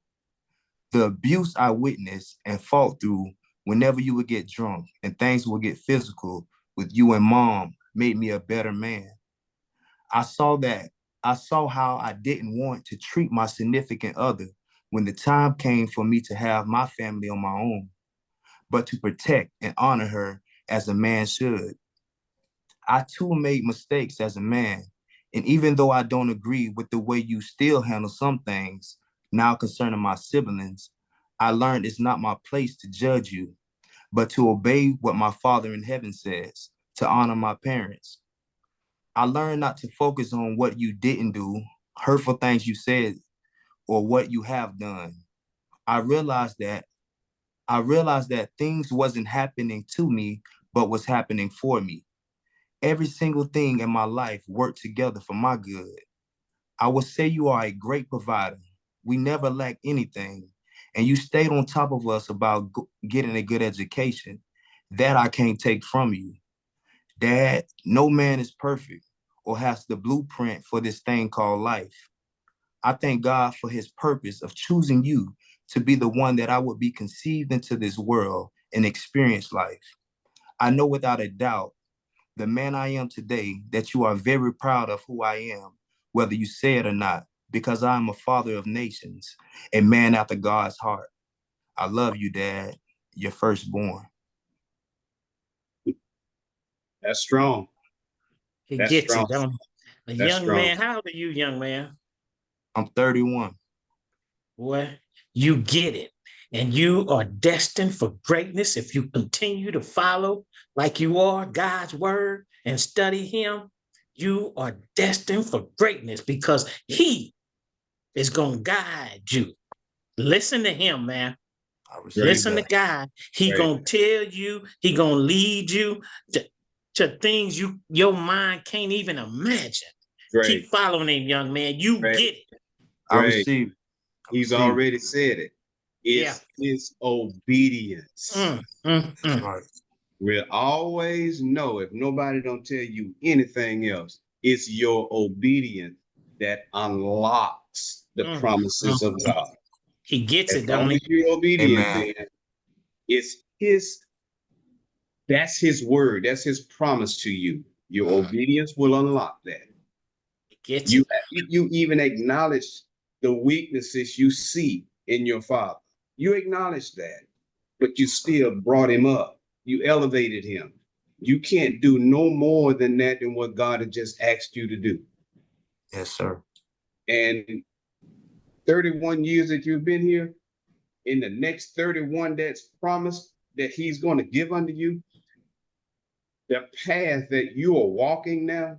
The abuse I witnessed and fought through whenever you would get drunk and things would get physical with you and mom made me a better man. I saw that. I saw how I didn't want to treat my significant other when the time came for me to have my family on my own, but to protect and honor her as a man should. I too made mistakes as a man, and even though I don't agree with the way you still handle some things, now concerning my siblings, I learned it's not my place to judge you, but to obey what my Father in heaven says, to honor my parents. I learned not to focus on what you didn't do, hurtful things you said, or what you have done. I realized that I realized that things wasn't happening to me, but was happening for me. Every single thing in my life worked together for my good. I would say you are a great provider. We never lack anything. And you stayed on top of us about getting a good education. That I can't take from you. Dad, no man is perfect or has the blueprint for this thing called life. I thank God for his purpose of choosing you to be the one that I would be conceived into this world and experience life. I know without a doubt, the man I am today, that you are very proud of who I am, whether you say it or not, because I am a father of nations, a man after God's heart. I love you, Dad, your firstborn. That's strong. He That's gets strong. it, don't he? A That's young strong. man, how old are you, young man? I'm 31. Boy, you get it. And you are destined for greatness if you continue to follow like you are God's word and study him. You are destined for greatness because he is going to guide you. Listen to him, man. I Great. received Listen to that. God. He Great. going to tell you, he going to lead you to things your mind can't even imagine. Keep Great. following him, young man. You Great. get it. I Great. received. I He's received. already said it. Yeah. It's his obedience. Mm, mm, That's mm. right. We'll always know if nobody don't tell you anything else, it's your obedience that unlocks the Mm, promises of mm. God. He gets As it, don't long he? as you're obedient, Amen. then it's that's his word, that's his promise to you. Your obedience will unlock that. He gets You it. you even acknowledge the weaknesses you see in your father. You acknowledge that, but you still brought him up. You elevated him. You can't do no more than that than what God had just asked you to do. Yes, sir. And 31 years that you've been here, in the next 31 that's promised that he's going to give unto you, the path that you are walking now,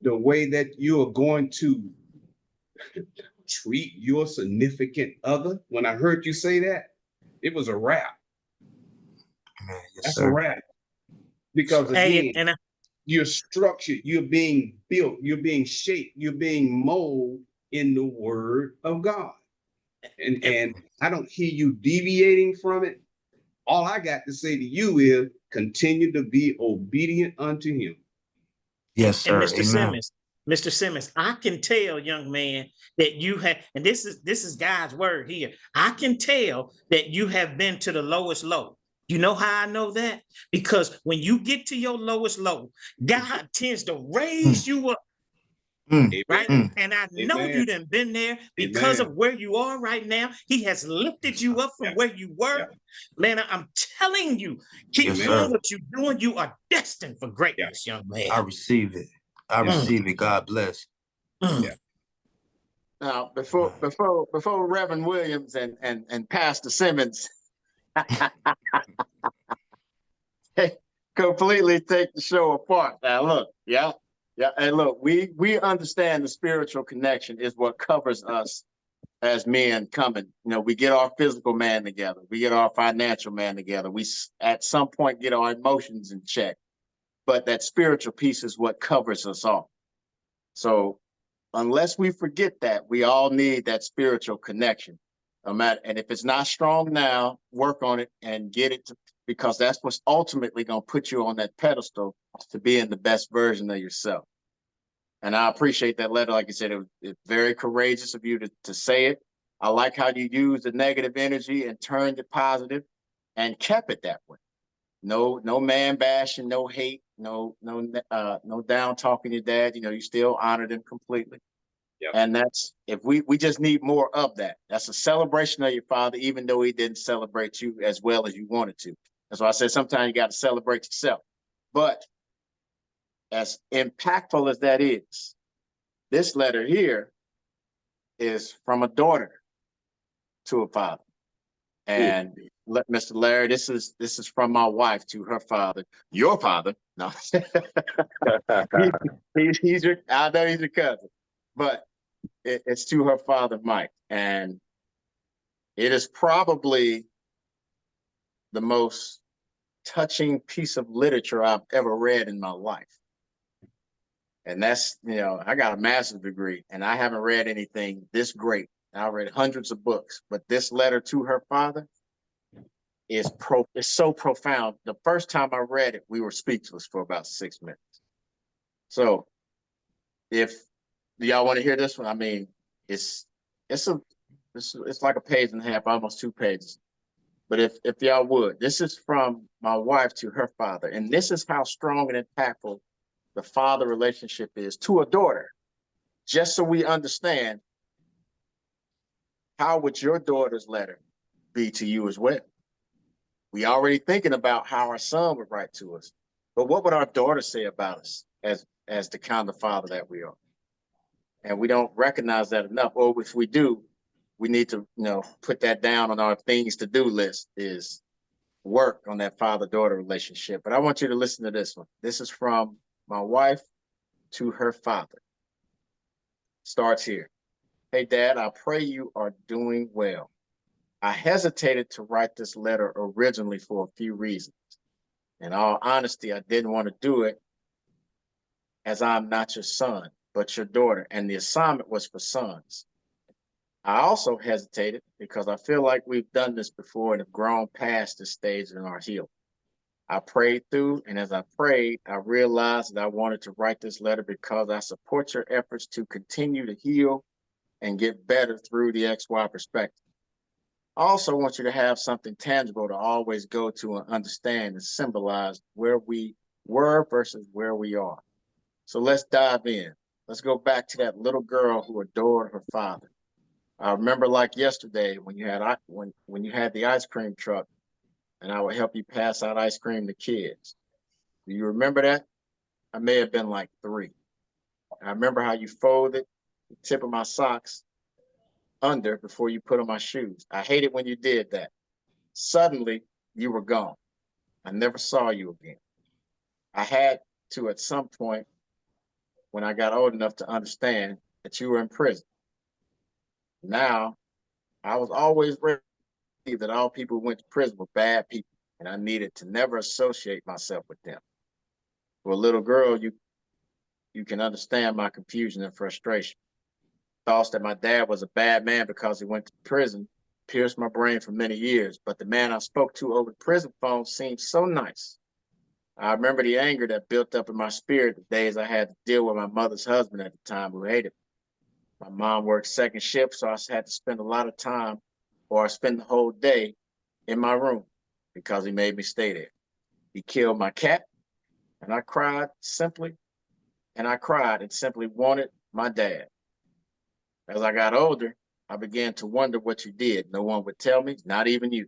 the way that you are going to treat your significant other. When I heard you say that, it was a wrap. Amen. Yes, That's a sir. wrap. Because Hey, again, and you're structured, you're being built, you're being shaped, you're being molded in the word of God. And I don't hear you deviating from it. All I got to say to you is continue to be obedient unto him. Yes, and sir. Mr. Amen. Simmons, Mr. Simmons, I can tell, young man, that you have, and this is God's word here. I can tell that you have been to the lowest low. You know how I know that? Because when you get to your lowest low, God tends to raise you up, Mm, right? Amen. mm. And I know Amen. you done been there because Amen. of where you are right now. He has lifted Yes, sir. you up from Yeah. where you were. Yeah. Man, I'm telling you, keep Yes, Amen. doing sir. what you're doing. You are destined for Yeah. greatness, young man. I receive it. I Yeah. Mm, receive it. God bless. mm. Yeah. Now, before Reverend Williams and Pastor Simmons completely take the show apart. Now, look, yeah, yeah, and look, we understand the spiritual connection is what covers us as men coming. You know, we get our physical man together, we get our financial man together. At some point get our emotions in check, but that spiritual piece is what covers us all. So unless we forget that, we all need that spiritual connection. No matter, and if it's not strong now, work on it and get it to, because that's what's ultimately going to put you on that pedestal to being the best version of yourself. And I appreciate that letter. Like I said, it's very courageous of you to say it. I like how you use the negative energy and turned it positive and kept it that way. No man bashing, no hate, no down talking your dad. You know, you still honored him completely. Yep. And that's, if we just need more of that. That's a celebration of your father, even though he didn't celebrate you as well as you wanted to. That's why I said sometimes you got to celebrate yourself. But as impactful as that is, this letter here is from a daughter to a father. And let Mr. Larry, this is from my wife to her father, your father. No, he's your, I know he's your cousin, but it's to her father, Mike. And it is probably the most touching piece of literature I've ever read in my life. And that's, you know, I got a master's degree and I haven't read anything this great. I read hundreds of books, but this letter to her father is so profound. The first time I read it, we were speechless for about 6 minutes. So if y'all want to hear this one, I mean, it's like a page and a half, almost 2 pages. But if y'all would, this is from my wife to her father, and this is how strong and impactful the father relationship is to a daughter. Just so we understand, how would your daughter's letter be to you as well? We already thinking about how our son would write to us, but what would our daughter say about us as the kind of father that we are? And we don't recognize that enough. Or if we do, we need to, put that down on our things to do list, is work on that father-daughter relationship. But I want you to listen to this one. This is from my wife to her father. Starts here. Hey, Dad, I pray you are doing well. I hesitated to write this letter originally for a few reasons. In all honesty, I didn't want to do it as I'm not your son, but your daughter, and the assignment was for sons. I also hesitated because I feel like we've done this before and have grown past this stage in our healing. I prayed through, and as I prayed, I realized that I wanted to write this letter because I support your efforts to continue to heal and get better through the XY perspective. I also want you to have something tangible to always go to and understand and symbolize where we were versus where we are. So let's dive in. Let's go back to that little girl who adored her father. I remember like yesterday when you had when you had the ice cream truck and I would help you pass out ice cream to kids. Do you remember that? I may have been like 3. I remember how you folded the tip of my socks under before you put on my shoes. I hated when you did that. Suddenly, you were gone. I never saw you again. I had to, at some point, when I got old enough to understand that you were in prison. Now, I was always raised that all people who went to prison were bad people, and I needed to never associate myself with them. For a little girl, you can understand my confusion and frustration. Thoughts that my dad was a bad man because he went to prison pierced my brain for many years, but the man I spoke to over the prison phone seemed so nice. I remember the anger that built up in my spirit the days I had to deal with my mother's husband at the time who hated me. My mom worked second shift, so I had to spend a lot of time, or I spend the whole day in my room because he made me stay there. He killed my cat, and I cried and simply wanted my dad. As I got older, I began to wonder what you did. No one would tell me, not even you.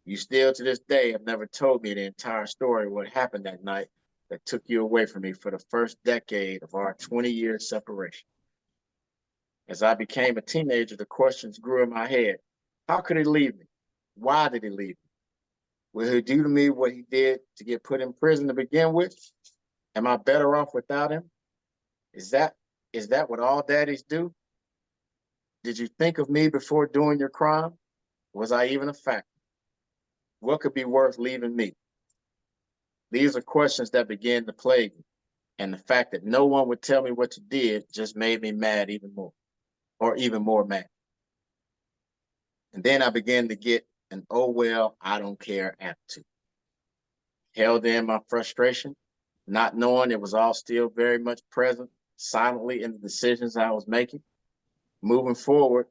You still to this day have never told me the entire story of what happened that night that took you away from me for the first decade of our 20-year separation. As I became a teenager, the questions grew in my head. How could he leave me? Why did he leave me? Will he do to me what he did to get put in prison to begin with? Am I better off without him? Is that what all daddies do? Did you think of me before doing your crime? Was I even a factor? What could be worth leaving me? These are questions that began to plague me, and the fact that no one would tell me what you did just made me mad even more, or even more mad. And then I began to get an oh well, I don't care attitude. Held in my frustration, not knowing it was all still very much present silently in the decisions I was making. Moving forward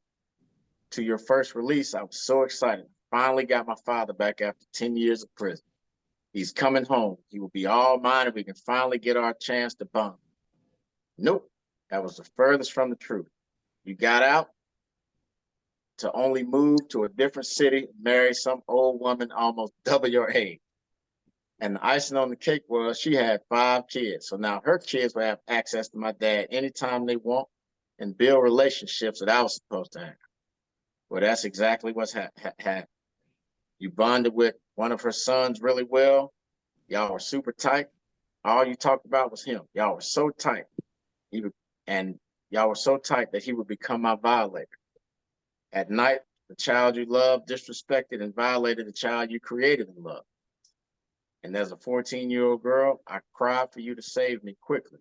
to your first release, I was so excited. Finally got my father back after 10 years of prison. He's coming home. He will be all mine and we can finally get our chance to bond. Nope, that was the furthest from the truth. You got out to only move to a different city, marry some old woman almost double your age. And the icing on the cake was she had 5 kids. So now her kids will have access to my dad anytime they want and build relationships that I was supposed to have. Well, that's exactly what's happened. You bonded with one of her sons really well. Y'all were super tight. All you talked about was him. Y'all were so tight. And y'all were so tight that he would become my violator. At night, the child you loved disrespected and violated the child you created and loved. And as a 14-year-old girl, I cried for you to save me quickly.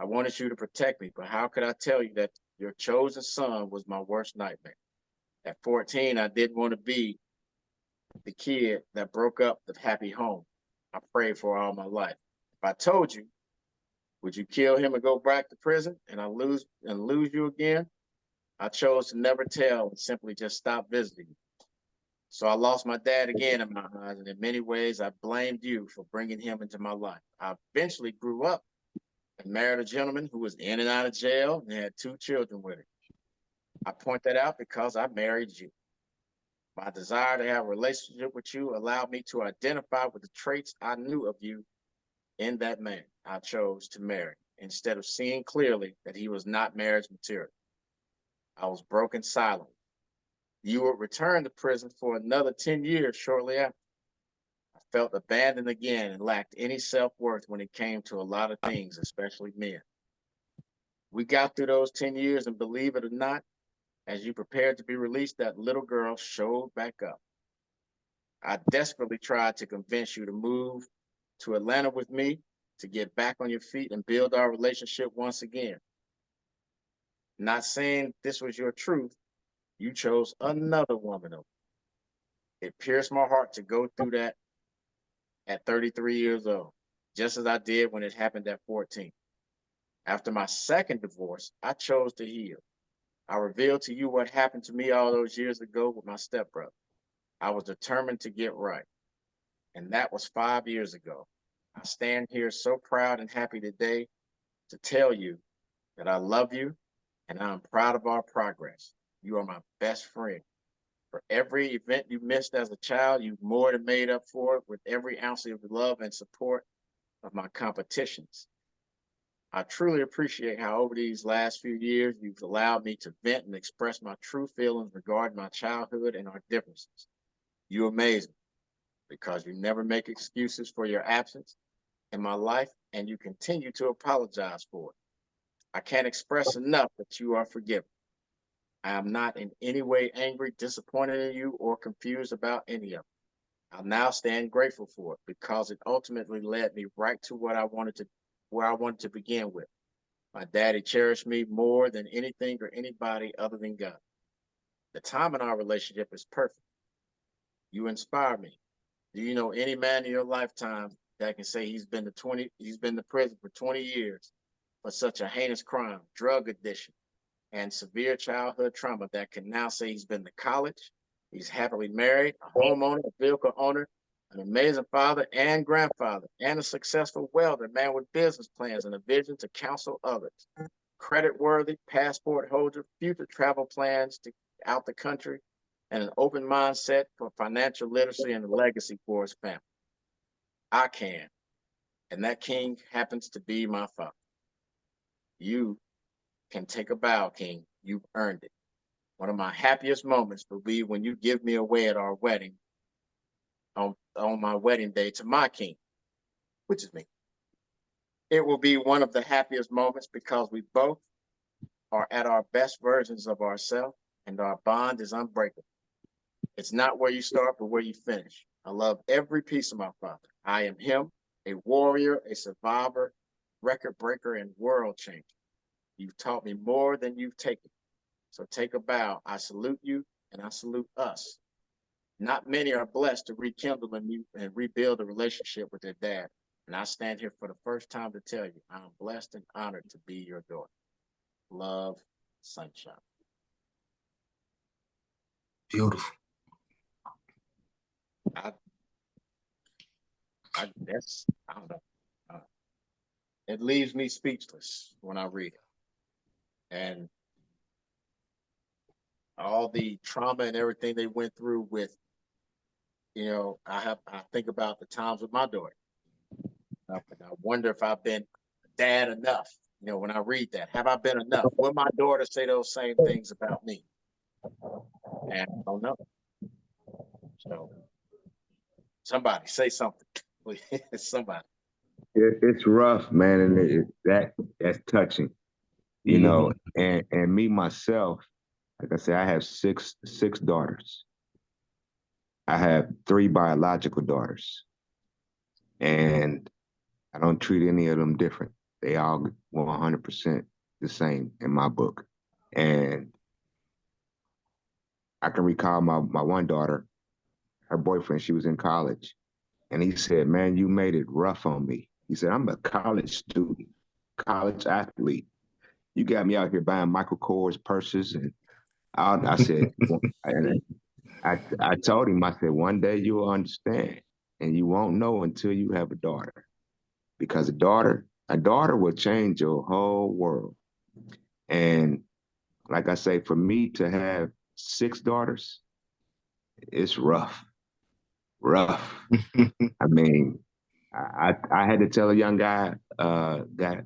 I wanted you to protect me, but how could I tell you that your chosen son was my worst nightmare? At 14, I didn't want to be the kid that broke up the happy home I prayed for all my life. If I told you, would you kill him and go back to prison and I lose you again? I chose to never tell and simply just stop visiting you. So I lost my dad again in my eyes, and in many ways, I blamed you for bringing him into my life. I eventually grew up and married a gentleman who was in and out of jail and had 2 children with him. I point that out because I married you. My desire to have a relationship with you allowed me to identify with the traits I knew of you in that man I chose to marry, instead of seeing clearly that he was not marriage material. I was broken silently. You would return to prison for another 10 years shortly after. I felt abandoned again and lacked any self-worth when it came to a lot of things, especially men. We got through those 10 years, and believe it or not, as you prepared to be released, that little girl showed back up. I desperately tried to convince you to move to Atlanta with me, to get back on your feet and build our relationship once again. Not saying this was your truth, you chose another woman over. It pierced my heart to go through that at 33 years old, just as I did when it happened at 14. After my second divorce, I chose to heal. I revealed to you what happened to me all those years ago with my stepbrother. I was determined to get right, and that was 5 years ago. I stand here so proud and happy today to tell you that I love you and I'm proud of our progress. You are my best friend. For every event you missed as a child, you've more than made up for it with every ounce of love and support of my competitions. I truly appreciate how over these last few years, you've allowed me to vent and express my true feelings regarding my childhood and our differences. You amaze me because you never make excuses for your absence. in my life, and you continue to apologize for it. I can't express enough that you are forgiven. I am not in any way angry, disappointed in you, or confused about any of it. I now stand grateful for it because it ultimately led me right to where I wanted to begin with. My daddy cherished me more than anything or anybody other than God. The time in our relationship is perfect. You inspire me. Do you know any man in your lifetime that can say he's been to prison for 20 years for such a heinous crime, drug addiction, and severe childhood trauma that can now say he's been to college, he's happily married, a homeowner, a vehicle owner, an amazing father and grandfather, and a successful welder, man with business plans and a vision to counsel others. Credit worthy, passport holder, future travel plans to out the country, and an open mindset for financial literacy and a legacy for his family. I can, and that king happens to be my father. You can take a bow, king. You've earned it. One of my happiest moments will be when you give me away at our wedding on my wedding day to my king, which is me. It will be one of the happiest moments because we both are at our best versions of ourselves and our bond is unbreakable. It's not where you start, but where you finish. I love every piece of my father. I am him, a warrior, a survivor, record breaker, and world changer. You've taught me more than you've taken. So take a bow. I salute you and I salute us. Not many are blessed to rekindle and rebuild a relationship with their dad. And I stand here for the first time to tell you, I'm blessed and honored to be your daughter. Love, Sunshine. Beautiful. I don't know. It leaves me speechless when I read it. And all the trauma and everything they went through with, I think about the times with my daughter. I wonder if I've been dad enough. When I read that, have I been enough? Will my daughter say those same things about me? And I don't know. So somebody say something. Somebody. It's rough, man, and that's touching, and me myself, like I said, I have six daughters. I have 3 biological daughters, and I don't treat any of them different. They all 100% the same in my book. And I can recall my one daughter, her boyfriend, she was in college, and he said, "Man, you made it rough on me." He said, "I'm a college student, college athlete. You got me out here buying Michael Kors purses." And I said, and I told him, I said, "One day you'll understand, and you won't know until you have a daughter, because a daughter will change your whole world." And like I say, for me to have 6 daughters, it's rough. I mean, I had to tell a young guy that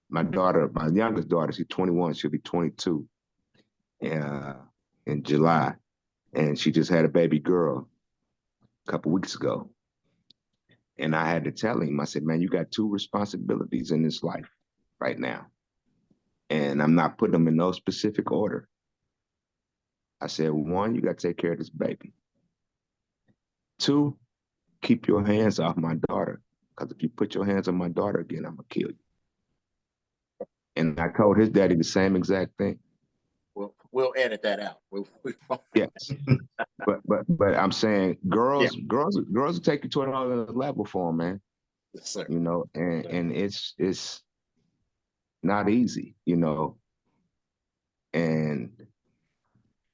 my youngest daughter, she's 21, she'll be 22 in July, and she just had a baby girl a couple weeks ago. And I had to tell him, I said, "Man, you got 2 responsibilities in this life right now. And I'm not putting them in no specific order." I said, 1, you got to take care of this baby. 2, keep your hands off my daughter. Because if you put your hands on my daughter again, I'm going to kill you. And I told his daddy the same exact thing. We'll edit that out. Yes. But I'm saying girls will take you to another level for them, man. Yes, sir. And it's not easy, and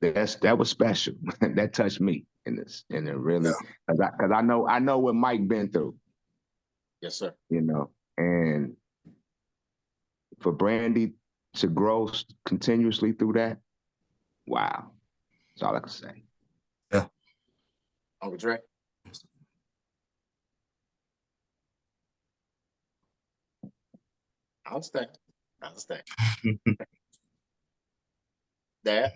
that was special. That touched me in this, and it really, because I know what Mike been through. Yes, sir. And for Brandy to grow continuously through that, wow, that's all I can say. Yeah. Uncle Dre. I understand. Dad.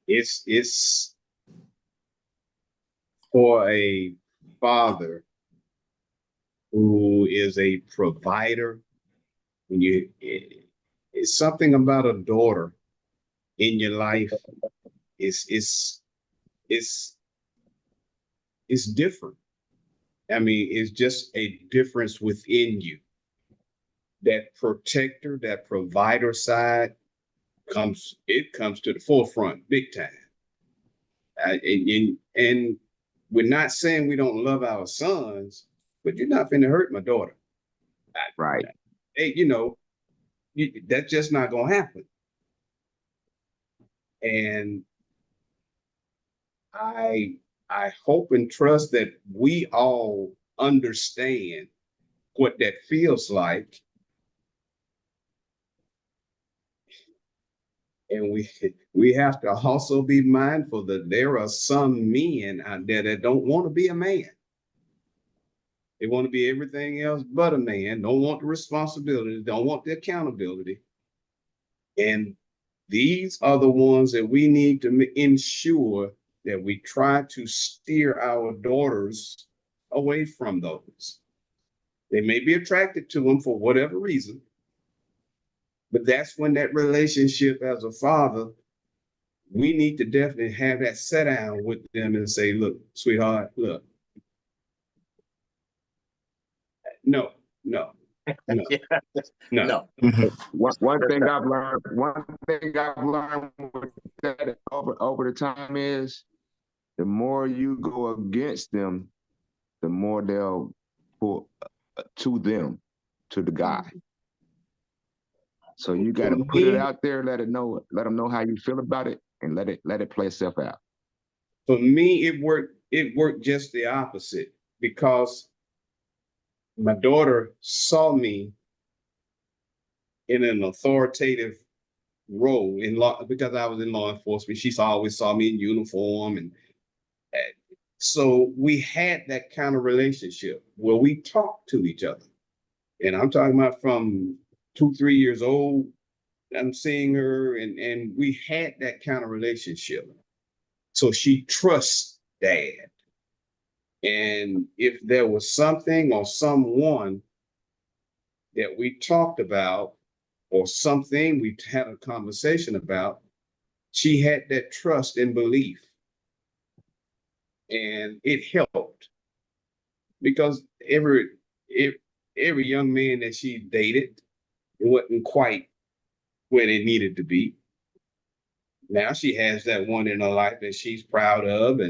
It's for a father who is a provider, when it's something about a daughter in your life. It's it's different. I mean, it's just a difference within you. That protector, that provider side comes to the forefront big time. And we're not saying we don't love our sons, but you're not finna hurt my daughter. Right. Hey, that's just not gonna happen. And I hope and trust that we all understand what that feels like. And we have to also be mindful that there are some men out there that don't want to be a man. They want to be everything else but a man, don't want the responsibility, don't want the accountability. And these are the ones that we need to ensure that we try to steer our daughters away from those. They may be attracted to them for whatever reason, but that's when that relationship as a father, we need to definitely have that sit down with them and say, look, sweetheart, look, no, no, no, no. No. One thing I've learned with that over the time is the more you go against them, the more they'll pull to the guy. So you got to put it out there, let them know how you feel about it, and let it play itself out. For me, it worked just the opposite, because my daughter saw me in an authoritative role in law, because I was in law enforcement. She always saw me in uniform, and so we had that kind of relationship where we talked to each other. And I'm talking about from 2-3 years old, I'm seeing her, and we had that kind of relationship. So she trusts dad. And if there was something or someone that we talked about, or something we had a conversation about, she had that trust and belief. And it helped, because every young man that she dated, it wasn't quite where they needed to be. Now she has that one in her life that she's proud of,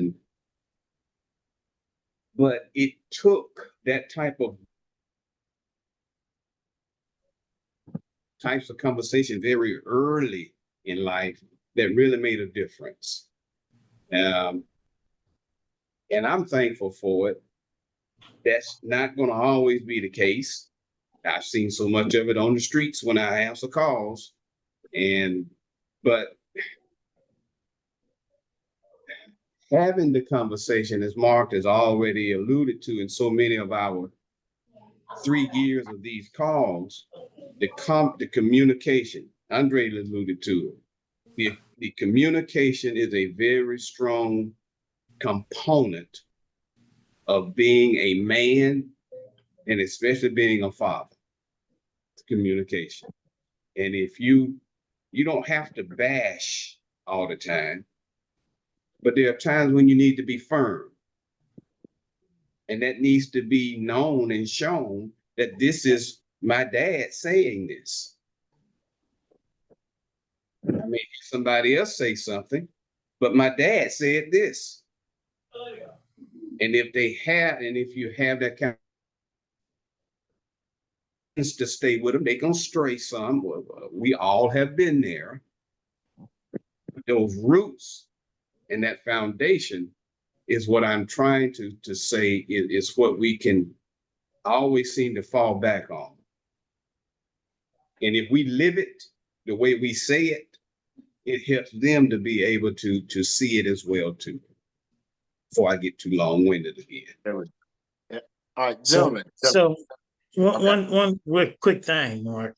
but it took that types of conversation very early in life that really made a difference. And I'm thankful for it. That's not going to always be the case. I've seen so much of it on the streets when I answer calls, but having the conversation, as Mark has already alluded to in so many of our 3 years of these calls, the communication, Andre alluded to it. The communication is a very strong component of being a man, and especially being a father. Communication. And if you don't have to bash all the time, but there are times when you need to be firm. And that needs to be known and shown that this is my dad saying this. I mean, somebody else say something, but my dad said this. And if you have that kind of to stay with them, they gonna stray some. We all have been there. Those roots and that foundation is what I'm trying to say is what we can always seem to fall back on. And if we live it the way we say it, it helps them to be able to see it as well too. Before I get too long-winded again. All right, gentlemen. So one quick thing, Mark.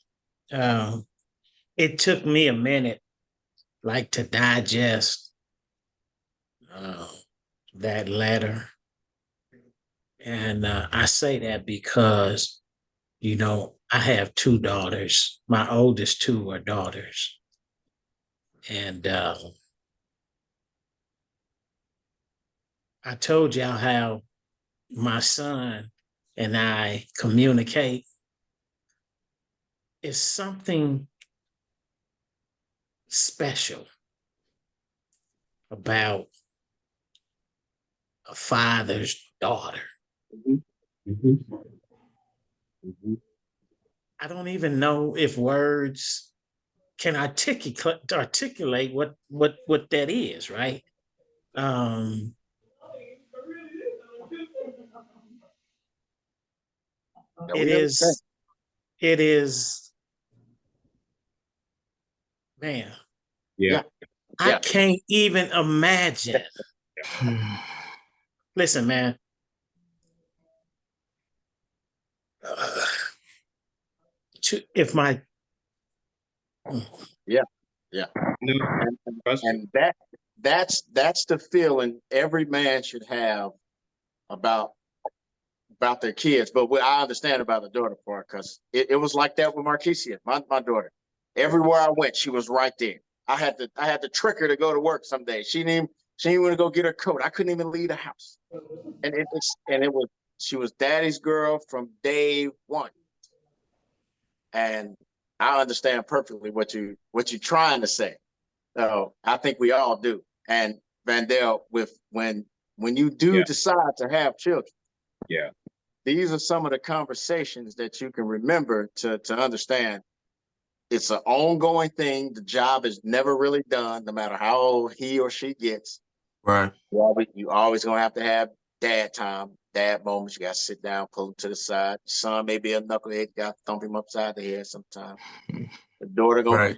It took me a minute, like, to digest that letter And I say that because, I have two daughters. My oldest two are daughters. And I told y'all how my son and I communicate. It's something special about a father's daughter. Mhm. Mhm. Mhm. I don't even know if words can articulate what that is, right? Um, Yeah, it we understand. is, it is, man, Yeah. Yeah, I yeah. can't even imagine. Listen, man, uh, if my, Yeah, yeah. No, And trust me. and that's the feeling every man should have about their kids. But what I understand about the daughter part, because it was like that with Marquisia, my daughter. Everywhere I went, she was right there. I had to trick her to go to work some days. She didn't want to go get her coat. I couldn't even leave the house. And it was she was daddy's girl from day one. And I understand perfectly what you're trying to say. So I think we all do. And Vandell, when you do Yeah. decide to have children, Yeah. these are some of the conversations that you can remember to understand it's an ongoing thing. The job is never really done, no matter how old he or she gets. Right. You always gonna have to have dad time, dad moments. You gotta sit down, pull him to the side. Son may be a knucklehead, you gotta thump him upside the head sometimes. The daughter Right.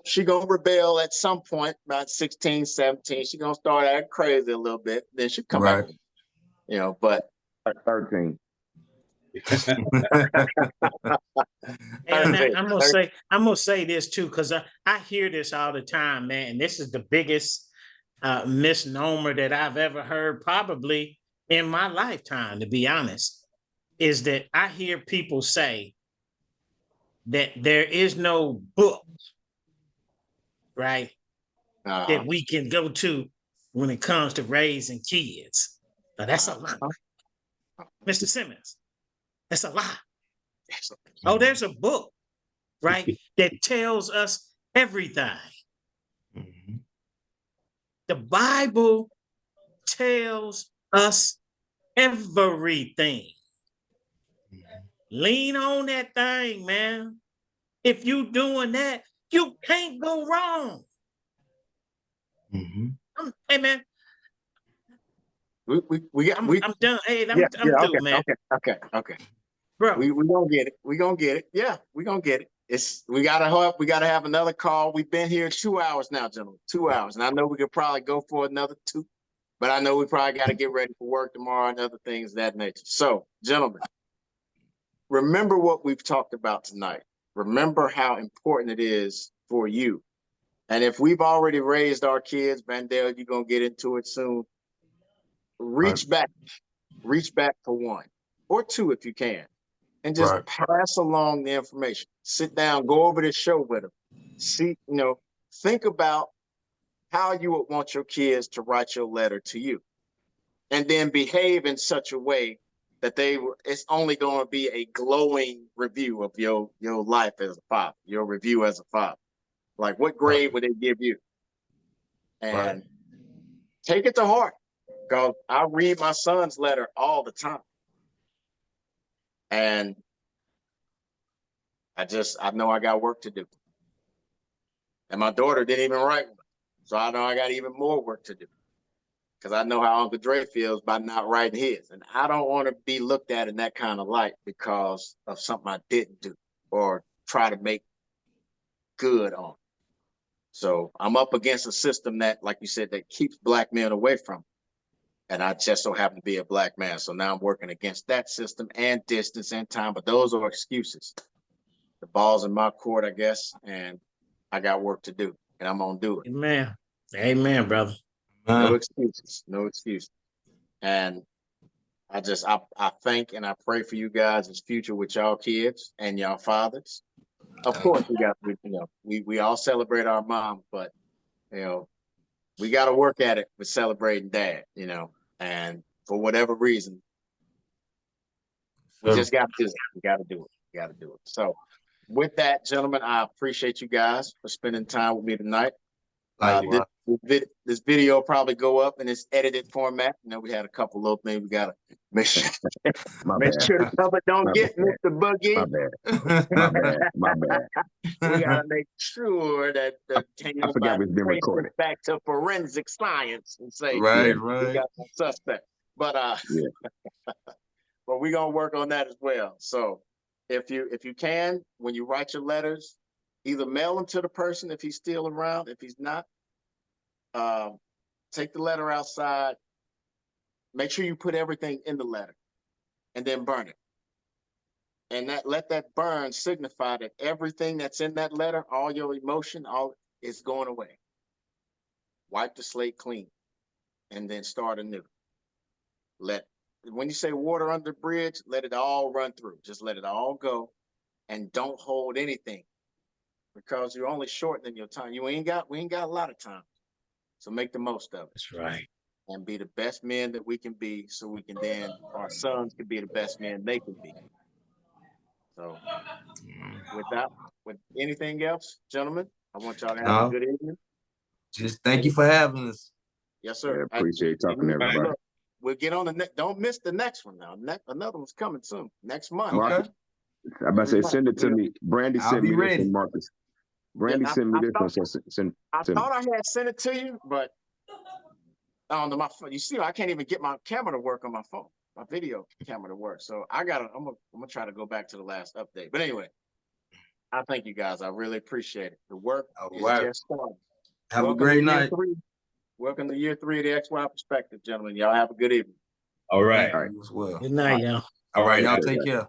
she gonna rebel at some point, about 16, 17. She gonna start acting crazy a little bit. Then she come back Right. home. But 13. and Thursday, I'm gonna say this too, because I hear this all the time, man. And this is the biggest misnomer that I've ever heard, probably in my lifetime, to be honest, is that I hear people say that there is no book, right, uh, that we can go to when it comes to raising kids. Now that's a lie, Mr. Simmons. That's a lie. Oh, there's a book, right, that tells us everything. Mhm. The Bible tells us everything. Lean on that thing, man. If you doing that, you can't go wrong. Mhm. Hey, man, we got I'm done. Hey, yeah, I'm okay, through, man, okay. bro. We gonna get it. We gonna get it. Yeah, we gonna get it. We gotta have another call. We've been here 2 hours now, gentlemen. 2 hours. And I know we could probably go for another two, but I know we probably gotta get ready for work tomorrow and other things of that nature. So, gentlemen, remember what we've talked about tonight. Remember how important it is for you. And if we've already raised our kids, Vandale, you're gonna get into it soon. Right. Reach back, for one or two if you can, and just Right. pass along the information. Sit down, go over this show with them. See, think about how you would want your kids to write your letter to you, and then behave in such a way that it's only going to be a glowing review of your life as a father, your review as a father. Like, what Right. grade would they give you? Right. And take it to heart, because I read my son's letter all the time, and I know I got work to do. And my daughter didn't even write one. So I know I got even more work to do, because I know how Uncle Dre feels by not writing his. And I don't want to be looked at in that kind of light because of something I didn't do or try to make good on. So I'm up against a system that, like you said, that keeps black men away from it. And I just so happen to be a black man. So now I'm working against that system and distance and time. But those are excuses. The ball's in my court, I guess, and I got work to do, and I'm gonna do it. Amen, brother. No Man. excuses. No excuses. And I thank and I pray for you guys' future with y'all kids and y'all fathers. Of course, we all celebrate our moms, but we got to work at it with celebrating dad, and for whatever reason, we just got to do it. We got to do it. We got to do it. So, with that, gentlemen, I appreciate you guys for spending time with me tonight. This video will probably go up in its edited format. We had a couple little things we gotta make sure the cover don't get Mr. Boogie. My bad. We gotta make sure that I forgot it's been recorded. Back to forensic science and say Right. we got a suspect. But but we're gonna work on that as well. So if you can, when you write your letters, either mail them to the person if he's still around. If he's not, take the letter outside. Make sure you put everything in the letter, and then burn it. And let that burn signify that everything that's in that letter, all your emotion, all is going away. Wipe the slate clean, and then start anew. When you say water under the bridge, let it all run through. Just let it all go, and don't hold anything, because you're only shortening your time. We ain't got a lot of time, so make the most of it. That's right. And be the best men that we can be, so we can then our sons can be the best men they can be. So, with anything else, gentlemen, I want y'all to have a good evening. Just thank you for having us. Yes, sir. Yeah, appreciate talking to everybody. Look, we'll get on the next. Don't miss the next one now. Another one's coming soon. Next month. Okay. I'm about to say, send it to me. Brandy I'll sent be me ready. this one, Marcus. Brandy sent me this one. So send I to me. thought I had sent it to you, but I don't know my phone. You see, I can't even get my camera to work on my phone. My video camera to work. So I'm gonna try to go back to the last update. But anyway, I thank you guys. I really appreciate it. The work is just starting. Have a great night. Welcome to year 3 of the XY Perspective, gentlemen. Y'all have a good evening. All right. You as well. Good night, y'all. All right, y'all take care.